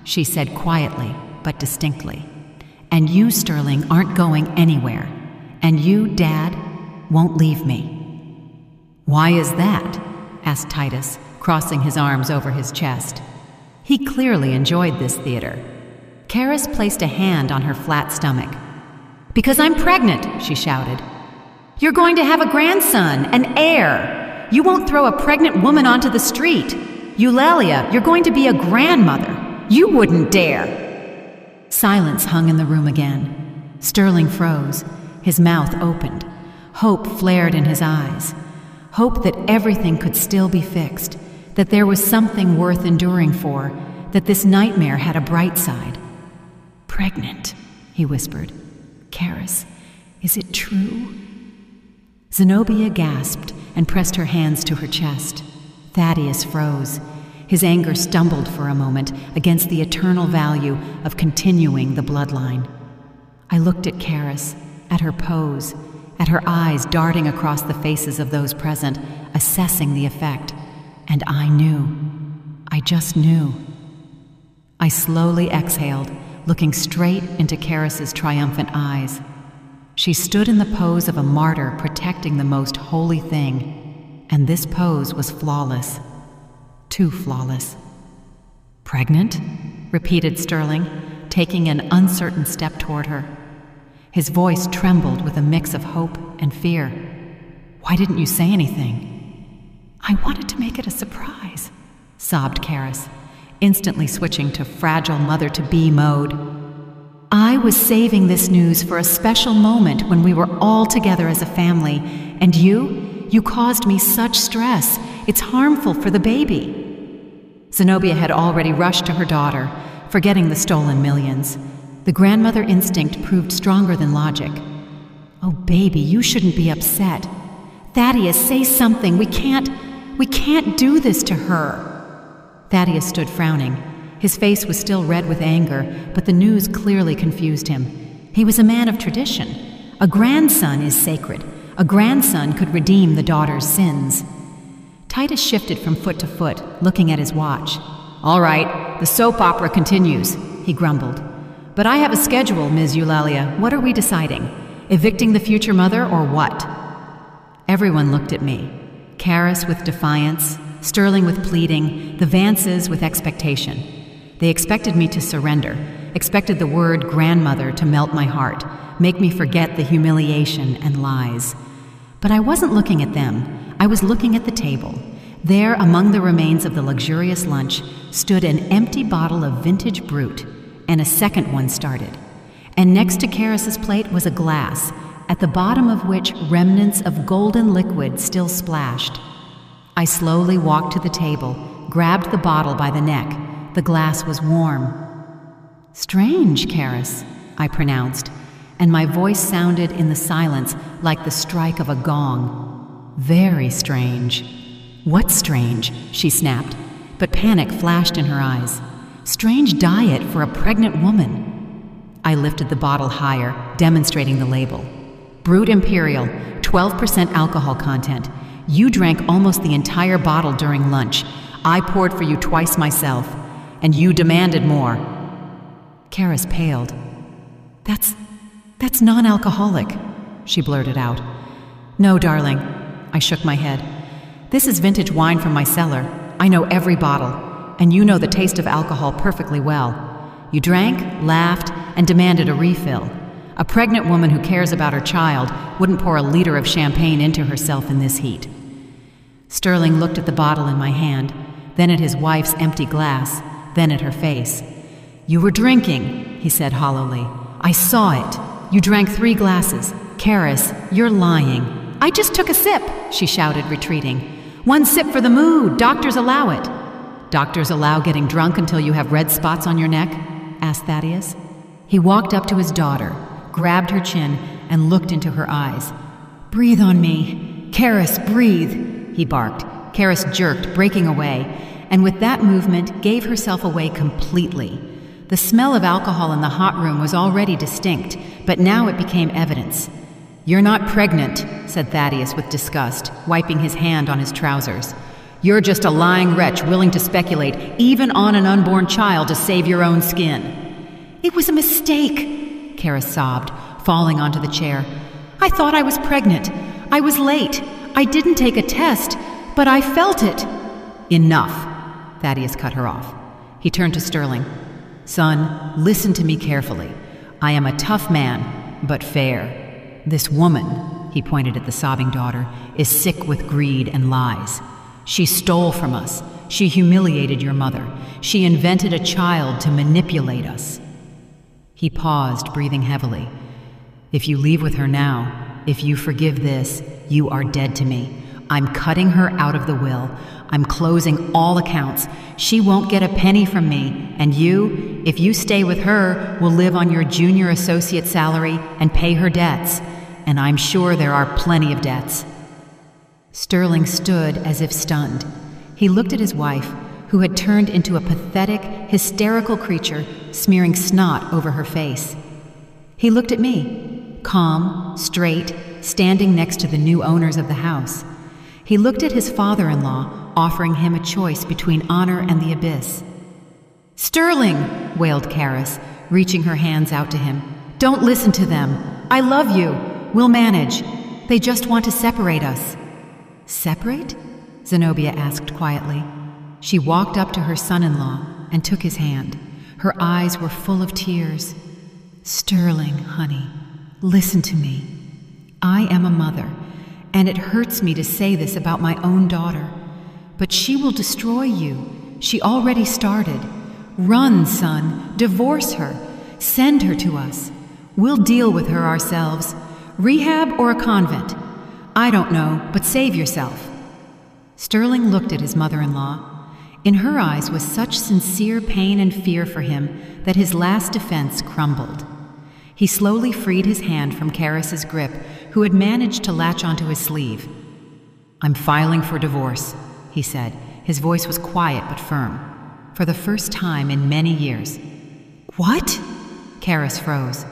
she said quietly but distinctly. And you, Sterling, aren't going anywhere. And you, Dad, won't leave me. Why is that? Asked Titus, crossing his arms over his chest. He clearly enjoyed this theater. Karis placed a hand on her flat stomach. "Because I'm pregnant," she shouted. "You're going to have a grandson, an heir. You won't throw a pregnant woman onto the street. Eulalia, you're going to be a grandmother. You wouldn't dare." Silence hung in the room again. Sterling froze. His mouth opened. Hope flared in his eyes. Hope that everything could still be fixed, that there was something worth enduring for, that this nightmare had a bright side. "Pregnant," he whispered. "Karis, is it true?" Zenobia gasped and pressed her hands to her chest. Thaddeus froze. His anger stumbled for a moment against the eternal value of continuing the bloodline. I looked at Karis, at her pose, at her eyes darting across the faces of those present, assessing the effect, and I knew. I just knew. I slowly exhaled, looking straight into Karis's triumphant eyes. She stood in the pose of a martyr protecting the most holy thing, and this pose was flawless. Too flawless. "Pregnant?" repeated Sterling, taking an uncertain step toward her. His voice trembled with a mix of hope and fear. "Why didn't you say anything?" "I wanted to make it a surprise," sobbed Karis, instantly switching to fragile mother-to-be mode. "I was saving this news for a special moment when we were all together as a family, and you caused me such stress. It's harmful for the baby." Zenobia had already rushed to her daughter, forgetting the stolen millions. The grandmother instinct proved stronger than logic. "Oh, baby, you shouldn't be upset. Thaddeus, say something. We can't do this to her." Thaddeus stood frowning. His face was still red with anger, but the news clearly confused him. He was a man of tradition. A grandson is sacred. A grandson could redeem the daughter's sins. Titus shifted from foot to foot, looking at his watch. "All right, the soap opera continues," he grumbled. "But I have a schedule, Ms. Eulalia. What are we deciding? Evicting the future mother or what?" Everyone looked at me. Karis with defiance, Sterling with pleading, the Vances with expectation. They expected me to surrender, expected the word grandmother to melt my heart, make me forget the humiliation and lies. But I wasn't looking at them. I was looking at the table. There, among the remains of the luxurious lunch, stood an empty bottle of vintage Brut, and a second one started. And next to Karis's plate was a glass, at the bottom of which remnants of golden liquid still splashed. I slowly walked to the table, grabbed the bottle by the neck. The glass was warm. "Strange, Karis," I pronounced, and my voice sounded in the silence like the strike of a gong. "Very strange." "What's strange?" she snapped, but panic flashed in her eyes. "Strange diet for a pregnant woman." I lifted the bottle higher, demonstrating the label. "Brut Imperial, 12% alcohol content. You drank almost the entire bottle during lunch. I poured for you twice myself, and you demanded more." Karis paled. That's non-alcoholic," she blurted out. "No, darling." I shook my head. "This is vintage wine from my cellar. I know every bottle, and you know the taste of alcohol perfectly well. You drank, laughed, and demanded a refill. A pregnant woman who cares about her child wouldn't pour a liter of champagne into herself in this heat." Sterling looked at the bottle in my hand, then at his wife's empty glass, then at her face. "You were drinking," he said hollowly. "I saw it. You drank 3 glasses. Karis, you're lying." "I just took a sip," she shouted, retreating. "1 sip for the mood. Doctors allow it." "Doctors allow getting drunk until you have red spots on your neck?" asked Thaddeus. He walked up to his daughter, grabbed her chin, and looked into her eyes. "Breathe on me. Karis, breathe," he barked. Karis jerked, breaking away, and with that movement gave herself away completely. The smell of alcohol in the hot room was already distinct, but now it became evidence. "You're not pregnant," said Thaddeus with disgust, wiping his hand on his trousers. "You're just a lying wretch willing to speculate, even on an unborn child, to save your own skin." "It was a mistake," Karis sobbed, falling onto the chair. "I thought I was pregnant. I was late. I didn't take a test, but I felt it." Enough, Thaddeus cut her off. He turned to Sterling. Son, listen to me carefully. I am a tough man, but fair. This woman, he pointed at the sobbing daughter, is sick with greed and lies. She stole from us. She humiliated your mother. She invented a child to manipulate us. He paused, breathing heavily. If you leave with her now, if you forgive this, you are dead to me. I'm cutting her out of the will. I'm closing all accounts. She won't get a penny from me. And you, if you stay with her, will live on your junior associate salary and pay her debts. And I'm sure there are plenty of debts. Sterling stood as if stunned. He looked at his wife, who had turned into a pathetic, hysterical creature, smearing snot over her face. He looked at me, calm, straight, standing next to the new owners of the house. He looked at his father-in-law, offering him a choice between honor and the abyss. "Sterling!" wailed Karis, reaching her hands out to him. "Don't listen to them. I love you. We'll manage. They just want to separate us." "Separate?" Zenobia asked quietly. She walked up to her son-in-law and took his hand. Her eyes were full of tears. "Sterling, honey, listen to me. I am a mother, and it hurts me to say this about my own daughter. But she will destroy you. She already started. Run, son. Divorce her. Send her to us. We'll deal with her ourselves. Rehab or a convent? I don't know, but save yourself." Sterling looked at his mother-in-law. In her eyes was such sincere pain and fear for him that his last defense crumbled. He slowly freed his hand from Karis's grip, who had managed to latch onto his sleeve. "I'm filing for divorce," he said. His voice was quiet but firm. For the first time in many years. "What?" Karis froze.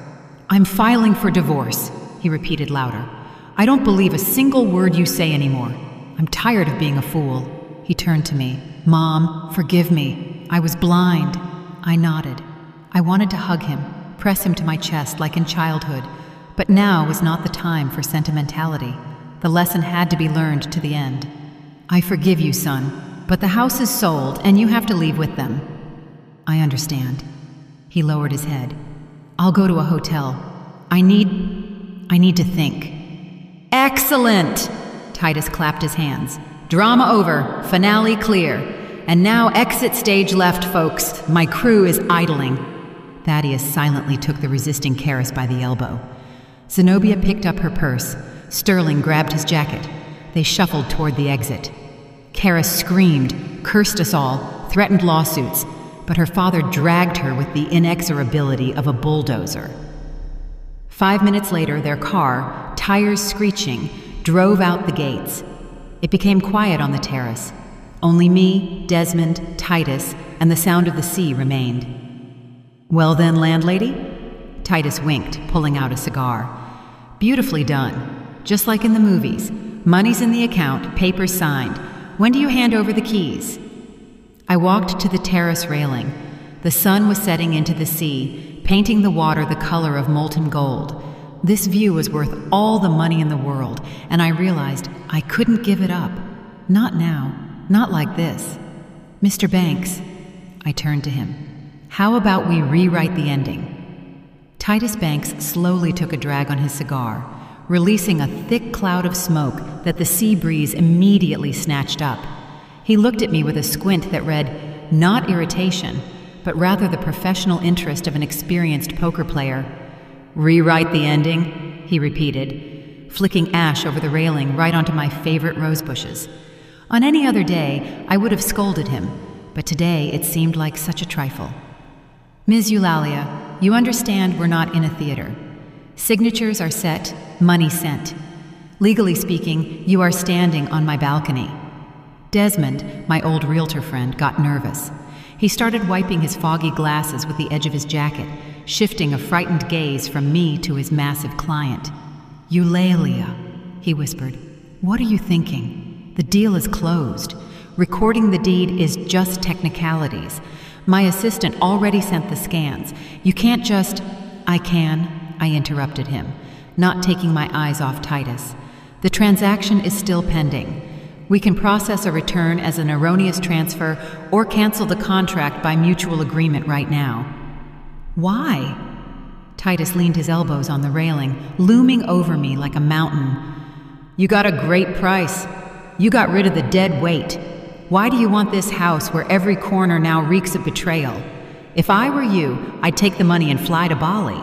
"I'm filing for divorce," he repeated louder. "I don't believe a single word you say anymore. I'm tired of being a fool." He turned to me. "Mom, forgive me. I was blind." I nodded. I wanted to hug him, press him to my chest like in childhood, but now was not the time for sentimentality. The lesson had to be learned to the end. "I forgive you, son, but the house is sold and you have to leave with them." "I understand." He lowered his head. "I'll go to a hotel. I need to think." "Excellent!" Titus clapped his hands. "Drama over. Finale clear. And now exit stage left, folks. My crew is idling." Thaddeus silently took the resisting Karis by the elbow. Zenobia picked up her purse. Sterling grabbed his jacket. They shuffled toward the exit. Karis screamed, cursed us all, threatened lawsuits, but her father dragged her with the inexorability of a bulldozer. 5 minutes later, their car, tires screeching, drove out the gates. It became quiet on the terrace. Only me, Desmond, Titus, and the sound of the sea remained. "Well then, landlady?" Titus winked, pulling out a cigar. "Beautifully done. Just like in the movies. Money's in the account, papers signed. When do you hand over the keys?" I walked to the terrace railing. The sun was setting into the sea, painting the water the color of molten gold. This view was worth all the money in the world, and I realized I couldn't give it up. Not now. Not like this. "Mr. Banks," I turned to him. "How about we rewrite the ending?" Titus Banks slowly took a drag on his cigar, releasing a thick cloud of smoke that the sea breeze immediately snatched up. He looked at me with a squint that read, not irritation, but rather the professional interest of an experienced poker player. "Rewrite the ending," he repeated, flicking ash over the railing right onto my favorite rose bushes. On any other day, I would have scolded him, but today it seemed like such a trifle. "Ms. Eulalia, you understand we're not in a theater. Signatures are set, money sent. Legally speaking, you are standing on my balcony." Desmond, my old realtor friend, got nervous. He started wiping his foggy glasses with the edge of his jacket, shifting a frightened gaze from me to his massive client. "Eulalia," he whispered, "what are you thinking? The deal is closed. Recording the deed is just technicalities. My assistant already sent the scans. You can't just—" "I can," I interrupted him, not taking my eyes off Titus. "The transaction is still pending. We can process a return as an erroneous transfer or cancel the contract by mutual agreement right now." "Why?" Titus leaned his elbows on the railing, looming over me like a mountain. "You got a great price. You got rid of the dead weight. Why do you want this house where every corner now reeks of betrayal? If I were you, I'd take the money and fly to Bali."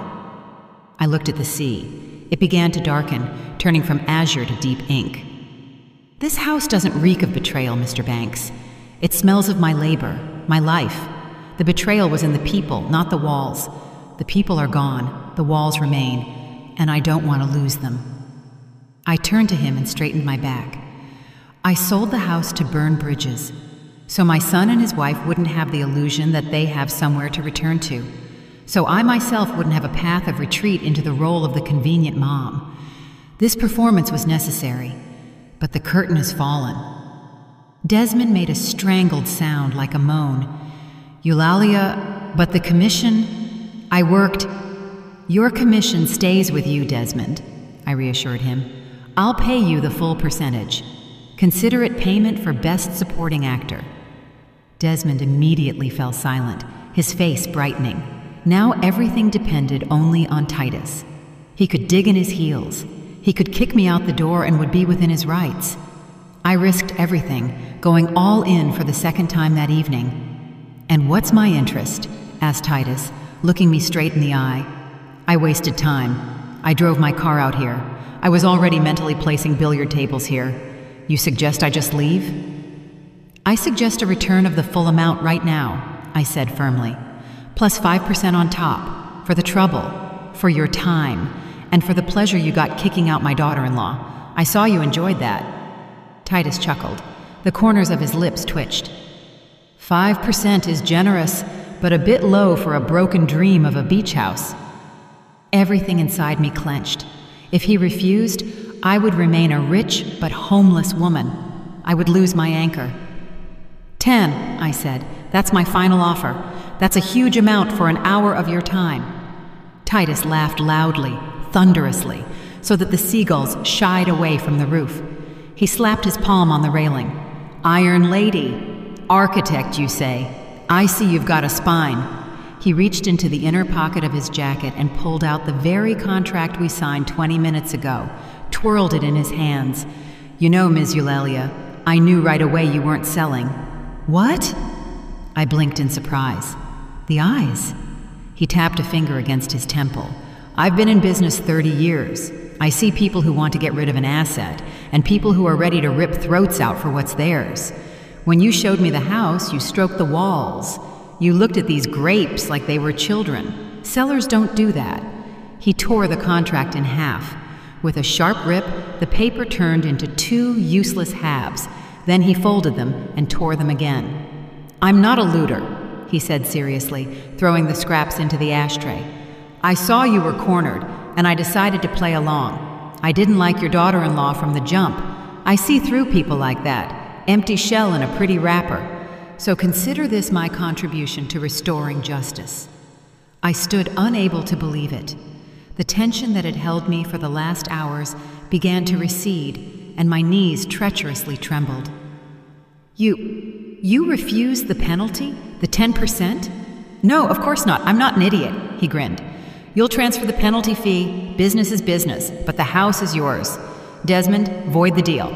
I looked at the sea. It began to darken, turning from azure to deep ink. "This house doesn't reek of betrayal, Mr. Banks. It smells of my labor, my life. The betrayal was in the people, not the walls. The people are gone, the walls remain, and I don't want to lose them." I turned to him and straightened my back. "I sold the house to burn bridges, so my son and his wife wouldn't have the illusion that they have somewhere to return to. So I myself wouldn't have a path of retreat into the role of the convenient mom. This performance was necessary, but the curtain has fallen." Desmond made a strangled sound like a moan. "Eulalia, but the commission I worked—" "Your commission stays with you, Desmond," I reassured him. "I'll pay you the full percentage. Consider it payment for Best Supporting Actor." Desmond immediately fell silent, his face brightening. Now everything depended only on Titus. He could dig in his heels. He could kick me out the door and would be within his rights. I risked everything, going all in for the second time that evening. "And what's my interest?" asked Titus, looking me straight in the eye. "I wasted time. I drove my car out here. I was already mentally placing billiard tables here. You suggest I just leave?" "I suggest a return of the full amount right now," I said firmly, "plus 5% on top, for the trouble, for your time, and for the pleasure you got kicking out my daughter-in-law. I saw you enjoyed that." Titus chuckled. The corners of his lips twitched. 5% is generous, but a bit low for a broken dream of a beach house." Everything inside me clenched. If he refused, I would remain a rich but homeless woman. I would lose my anchor. 10, I said. "That's my final offer. That's a huge amount for an hour of your time." Titus laughed loudly, thunderously, so that the seagulls shied away from the roof. He slapped his palm on the railing. "Iron Lady. Architect, you say? I see you've got a spine." He reached into the inner pocket of his jacket and pulled out the very contract we signed 20 minutes ago, twirled it in his hands. "You know, Ms. Eulalia, I knew right away you weren't selling." "What?" I blinked in surprise. The eyes. He tapped a finger against his temple. "I've been in business 30 years. I see people who want to get rid of an asset, and people who are ready to rip throats out for what's theirs. When you showed me the house, you stroked the walls. You looked at these grapes like they were children. Sellers don't do that." He tore the contract in half. With a sharp rip, the paper turned into 2 useless halves. Then he folded them and tore them again. "I'm not a looter," he said seriously, throwing the scraps into the ashtray. "I saw you were cornered, and I decided to play along. I didn't like your daughter-in-law from the jump. I see through people like that. Empty shell in a pretty wrapper. So consider this my contribution to restoring justice." I stood unable to believe it. The tension that had held me for the last hours began to recede, and my knees treacherously trembled. You refuse the penalty? The 10%? "No, of course not. I'm not an idiot," he grinned. "You'll transfer the penalty fee. Business is business, but the house is yours. Desmond, void the deal.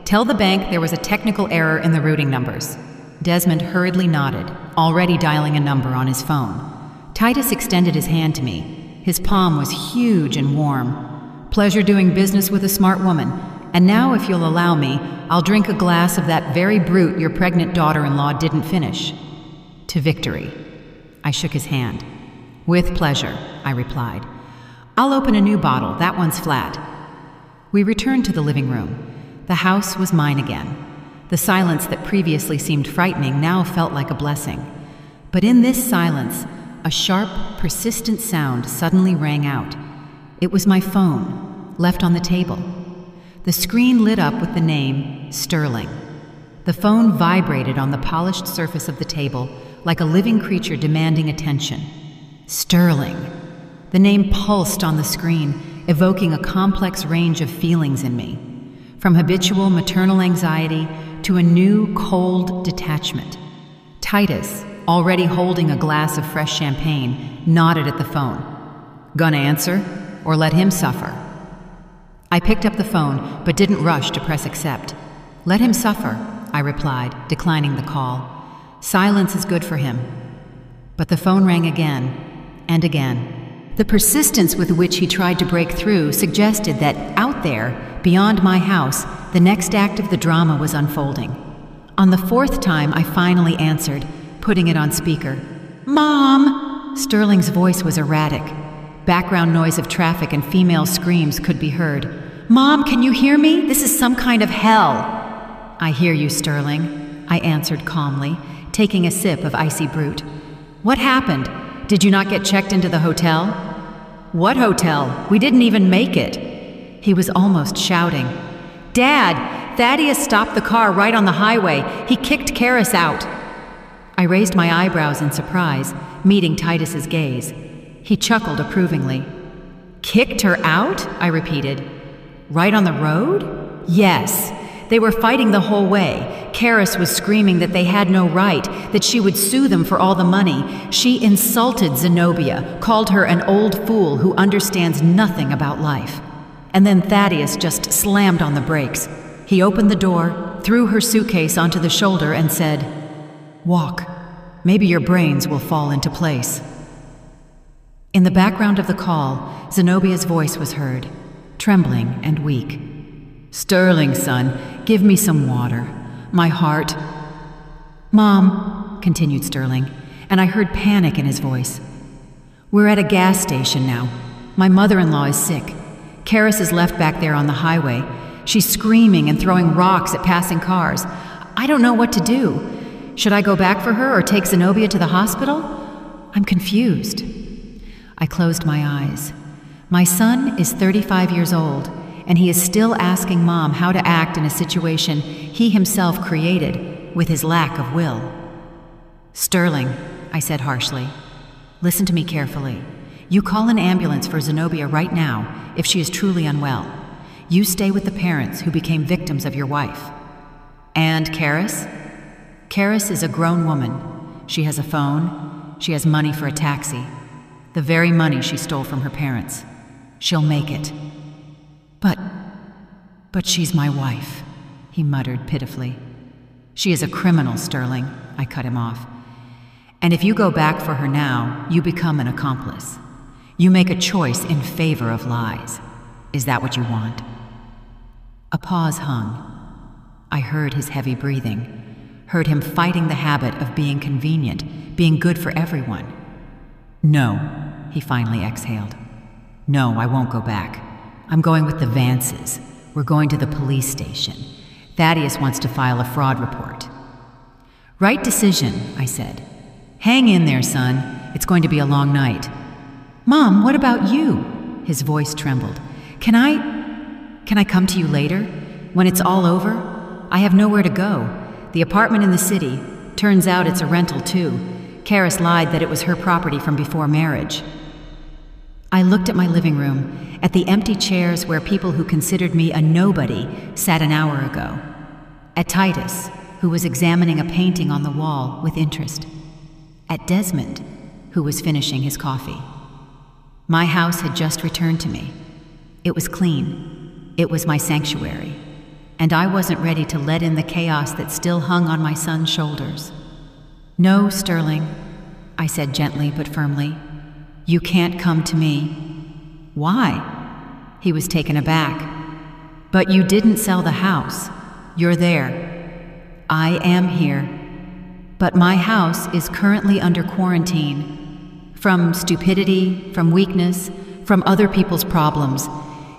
Tell the bank there was a technical error in the routing numbers." Desmond hurriedly nodded, already dialing a number on his phone. Titus extended his hand to me. His palm was huge and warm. "Pleasure doing business with a smart woman. And now, if you'll allow me, I'll drink a glass of that very brute your pregnant daughter-in-law didn't finish. To victory." I shook his hand. "With pleasure," I replied. "I'll open a new bottle. That one's flat." We returned to the living room. The house was mine again. The silence that previously seemed frightening now felt like a blessing. But in this silence, a sharp, persistent sound suddenly rang out. It was my phone, left on the table. The screen lit up with the name Sterling. The phone vibrated on the polished surface of the table like a living creature demanding attention. Sterling. The name pulsed on the screen, evoking a complex range of feelings in me. from habitual maternal anxiety to a new, cold detachment. Titus, already holding a glass of fresh champagne, nodded at the phone. Gonna answer, or let him suffer? I picked up the phone, but didn't rush to press accept. Let him suffer, I replied, declining the call. Silence is good for him. But the phone rang again and again. The persistence with which he tried to break through suggested that out there, beyond my house, the next act of the drama was unfolding. On the fourth time, I finally answered, putting it on speaker. Mom! Sterling's voice was erratic. Background noise of traffic and female screams could be heard. Mom, can you hear me? This is some kind of hell. I hear you, Sterling, I answered calmly, taking a sip of icy brute. What happened? Did you not get checked into the hotel? What hotel? We didn't even make it. He was almost shouting. Dad, Thaddeus stopped the car right on the highway. He kicked Karis out. I raised my eyebrows in surprise, meeting Titus's gaze. He chuckled approvingly. Kicked her out? I repeated. Right on the road? Yes. They were fighting the whole way. Karis was screaming that they had no right, that she would sue them for all the money. She insulted Zenobia, called her an old fool who understands nothing about life. And then Thaddeus just slammed on the brakes. He opened the door, threw her suitcase onto the shoulder, and said, Walk. Maybe your brains will fall into place. In the background of the call, Zenobia's voice was heard, trembling and weak. Sterling, son, give me some water. My heart. Mom, continued Sterling, and I heard panic in his voice. We're at a gas station now. My mother-in-law is sick. Karis is left back there on the highway. She's screaming and throwing rocks at passing cars. I don't know what to do. Should I go back for her or take Zenobia to the hospital? I'm confused. I closed my eyes. My son is 35 years old, and he is still asking Mom how to act in a situation he himself created with his lack of will. Sterling, I said harshly, listen to me carefully. You call an ambulance for Zenobia right now if she is truly unwell. You stay with the parents who became victims of your wife. And Karis? Karis is a grown woman. She has a phone. She has money for a taxi. The very money she stole from her parents. She'll make it. But she's my wife, he muttered pitifully. She is a criminal, Sterling, I cut him off. And if you go back for her now, you become an accomplice. You make a choice in favor of lies. Is that what you want? A pause hung. I heard his heavy breathing, heard him fighting the habit of being convenient, being good for everyone. No, he finally exhaled. No, I won't go back. I'm going with the Vances. We're going to the police station. Thaddeus wants to file a fraud report. Right decision, I said. Hang in there, son. It's going to be a long night. Mom, what about you? His voice trembled. Can I come to you later? When it's all over? I have nowhere to go. The apartment in the city. Turns out it's a rental, too. Karis lied that it was her property from before marriage. I looked at my living room, at the empty chairs where people who considered me a nobody sat an hour ago. At Titus, who was examining a painting on the wall with interest. At Desmond, who was finishing his coffee. My house had just returned to me. It was clean. It was my sanctuary. And I wasn't ready to let in the chaos that still hung on my son's shoulders. No, Sterling, I said gently but firmly. You can't come to me. Why? He was taken aback. But you didn't sell the house. You're there. I am here. But my house is currently under quarantine. From stupidity, from weakness, from other people's problems.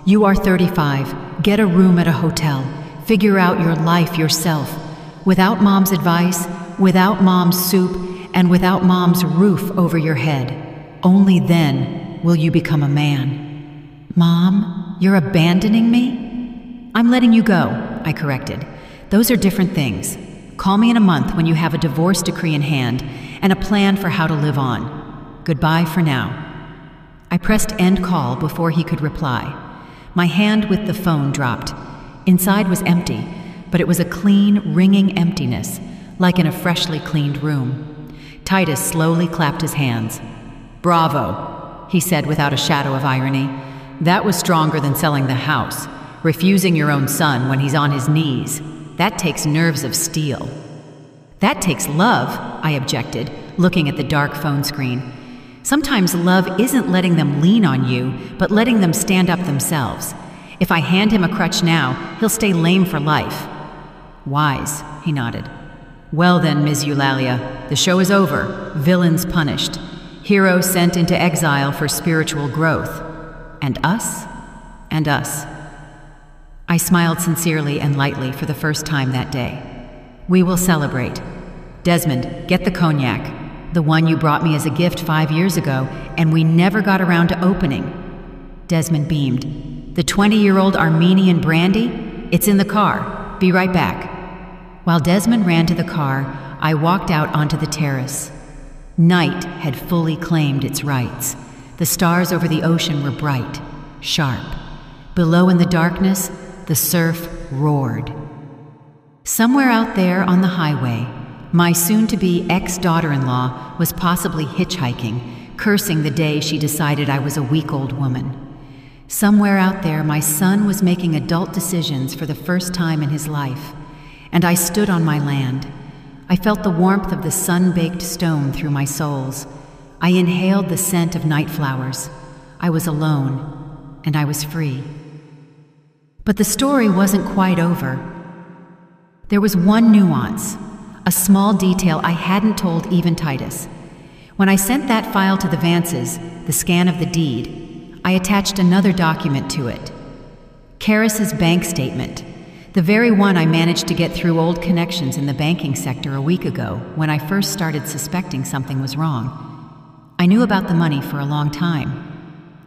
You are 35. Get a room at a hotel. Figure out your life yourself. Without Mom's advice, without Mom's soup, and without Mom's roof over your head. Only then will you become a man. Mom, you're abandoning me? I'm letting you go, I corrected. Those are different things. Call me in a month when you have a divorce decree in hand and a plan for how to live on. Goodbye for now. I pressed end call before he could reply. My hand with the phone dropped. Inside was empty, but it was a clean, ringing emptiness, like in a freshly cleaned room. Titus slowly clapped his hands. "Bravo," he said without a shadow of irony. "That was stronger than selling the house. Refusing your own son when he's on his knees. That takes nerves of steel." "That takes love," I objected, looking at the dark phone screen. "Sometimes love isn't letting them lean on you, but letting them stand up themselves. If I hand him a crutch now, he'll stay lame for life." "Wise," he nodded. "Well then, Ms. Eulalia, the show is over. Villains punished. Heroes sent into exile for spiritual growth. And us? And us." I smiled sincerely and lightly for the first time that day. "We will celebrate. Desmond, get the cognac, the one you brought me as a gift 5 years ago, and we never got around to opening." Desmond beamed. "The 20-year-old Armenian brandy? It's in the car. Be right back." While Desmond ran to the car, I walked out onto the terrace. Night had fully claimed its rights. The stars over the ocean were bright, sharp. Below in the darkness, the surf roared. Somewhere out there on the highway, my soon-to-be ex-daughter-in-law was possibly hitchhiking, cursing the day she decided I was a weak old woman. Somewhere out there, my son was making adult decisions for the first time in his life, and I stood on my land. I felt the warmth of the sun-baked stone through my soles. I inhaled the scent of night flowers. I was alone, and I was free. But the story wasn't quite over. There was one nuance, a small detail I hadn't told even Titus. When I sent that file to the Vances, the scan of the deed, I attached another document to it. Karis's bank statement, the very one I managed to get through old connections in the banking sector a week ago when I first started suspecting something was wrong. I knew about the money for a long time.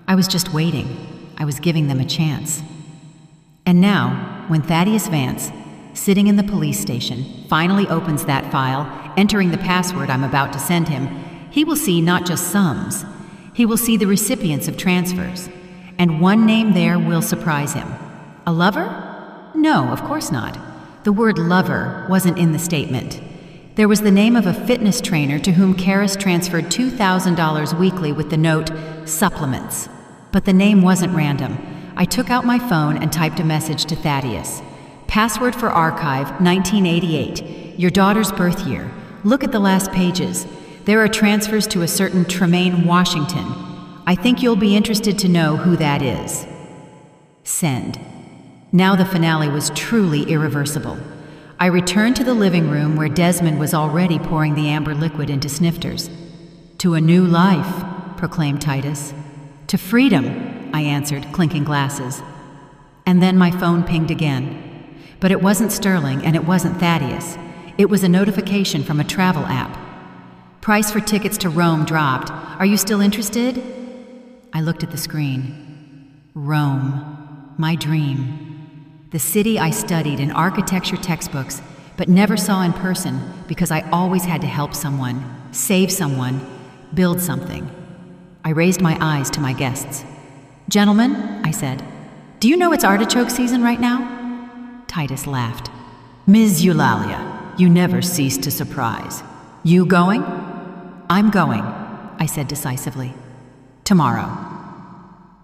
I was just waiting. I was giving them a chance. And now, when Thaddeus Vance, sitting in the police station, finally opens that file, entering the password I'm about to send him, he will see not just sums. He will see the recipients of transfers. And one name there will surprise him. A lover? No, of course not. The word lover wasn't in the statement. There was the name of a fitness trainer to whom Karis transferred $2,000 weekly with the note, supplements. But the name wasn't random. I took out my phone and typed a message to Thaddeus. Password for archive, 1988. Your daughter's birth year. Look at the last pages. There are transfers to a certain Tremaine, Washington. I think you'll be interested to know who that is. Send. Now the finale was truly irreversible. I returned to the living room where Desmond was already pouring the amber liquid into snifters. "To a new life," proclaimed Titus. "To freedom," I answered, clinking glasses. And then my phone pinged again. But it wasn't Sterling and it wasn't Thaddeus. It was a notification from a travel app. "Price for tickets to Rome dropped. Are you still interested?" I looked at the screen. Rome, my dream. The city I studied in architecture textbooks, but never saw in person because I always had to help someone, save someone, build something. I raised my eyes to my guests. "Gentlemen," I said, "do you know it's artichoke season right now?" Titus laughed. "Ms. Eulalia, you never cease to surprise. You going?" "I'm going," I said decisively. "Tomorrow."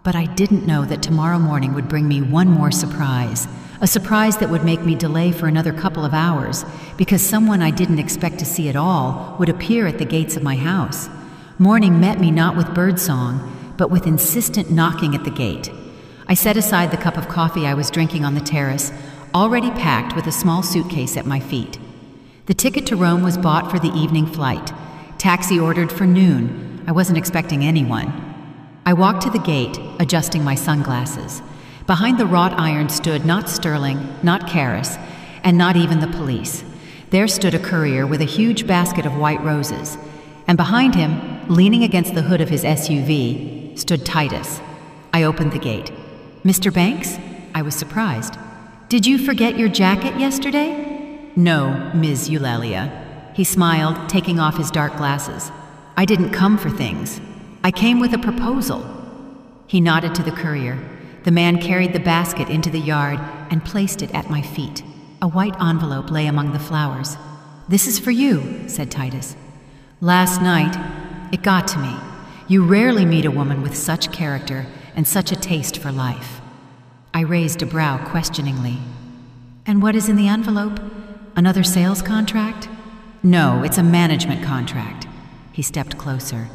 But I didn't know that tomorrow morning would bring me one more surprise, a surprise that would make me delay for another couple of hours, because someone I didn't expect to see at all would appear at the gates of my house. Morning met me not with birdsong, but with insistent knocking at the gate. I set aside the cup of coffee I was drinking on the terrace, already packed with a small suitcase at my feet. The ticket to Rome was bought for the evening flight. Taxi ordered for noon. I wasn't expecting anyone. I walked to the gate, adjusting my sunglasses. Behind the wrought iron stood not Sterling, not Karis, and not even the police. There stood a courier with a huge basket of white roses. And behind him, leaning against the hood of his SUV, stood Titus. I opened the gate. "Mr. Banks?" I was surprised. "Did you forget your jacket yesterday?" "No, Ms. Eulalia." He smiled, taking off his dark glasses. "I didn't come for things. I came with a proposal." He nodded to the courier. The man carried the basket into the yard and placed it at my feet. A white envelope lay among the flowers. "This is for you," said Titus. "Last night, it got to me. You rarely meet a woman with such character and such a taste for life." I raised a brow questioningly. "And what is in the envelope? Another sales contract?" "No, it's a management contract." He stepped closer.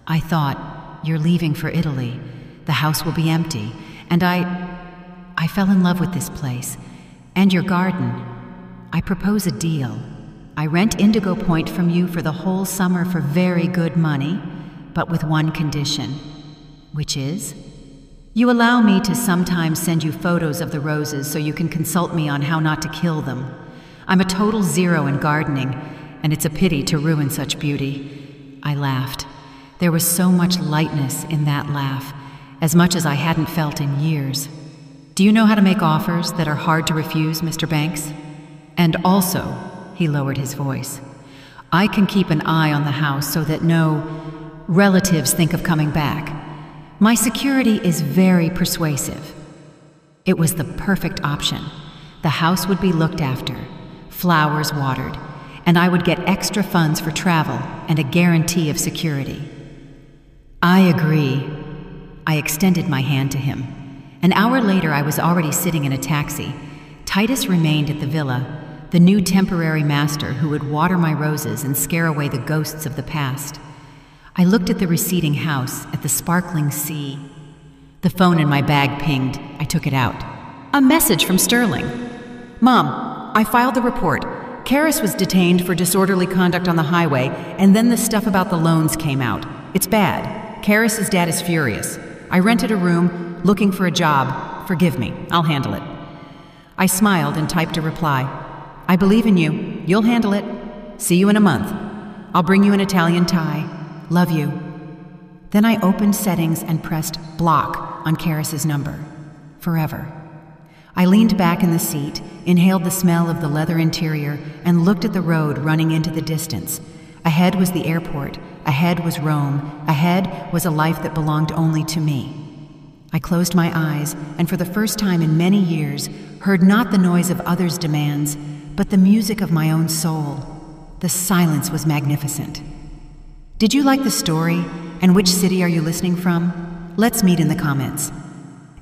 "I thought, you're leaving for Italy. The house will be empty, and I fell in love with this place. And your garden. I propose a deal. I rent Indigo Point from you for the whole summer for very good money, but with one condition." "Which is?" "You allow me to sometimes send you photos of the roses so you can consult me on how not to kill them. I'm a total zero in gardening, and it's a pity to ruin such beauty." I laughed. There was so much lightness in that laugh, as much as I hadn't felt in years. "Do you know how to make offers that are hard to refuse, Mr. Banks? And also," he lowered his voice, "I can keep an eye on the house so that no relatives think of coming back. My security is very persuasive." It was the perfect option. The house would be looked after, flowers watered, and I would get extra funds for travel and a guarantee of security. "I agree." I extended my hand to him. An hour later, I was already sitting in a taxi. Titus remained at the villa, the new temporary master who would water my roses and scare away the ghosts of the past. I looked at the receding house, at the sparkling sea. The phone in my bag pinged. I took it out. A message from Sterling. "Mom, I filed the report. Karis was detained for disorderly conduct on the highway, and then the stuff about the loans came out. It's bad. Karis's dad is furious. I rented a room, looking for a job. Forgive me. I'll handle it." I smiled and typed a reply. "I believe in you. You'll handle it. See you in a month. I'll bring you an Italian tie. Love you." Then I opened settings and pressed block on Karis's number. Forever. I leaned back in the seat, inhaled the smell of the leather interior, and looked at the road running into the distance. Ahead was the airport. Ahead was Rome. Ahead was a life that belonged only to me. I closed my eyes, and for the first time in many years, heard not the noise of others' demands, but the music of my own soul. The silence was magnificent. Did you like the story? And which city are you listening from? Let's meet in the comments.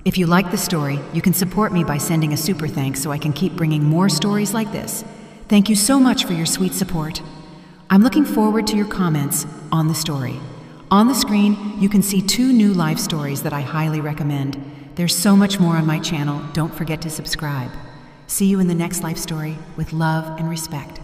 If you like the story, you can support me by sending a super thanks so I can keep bringing more stories like this. Thank you so much for your sweet support. I'm looking forward to your comments on the story. On the screen, you can see 2 new live stories that I highly recommend. There's so much more on my channel. Don't forget to subscribe. See you in the next life story with love and respect.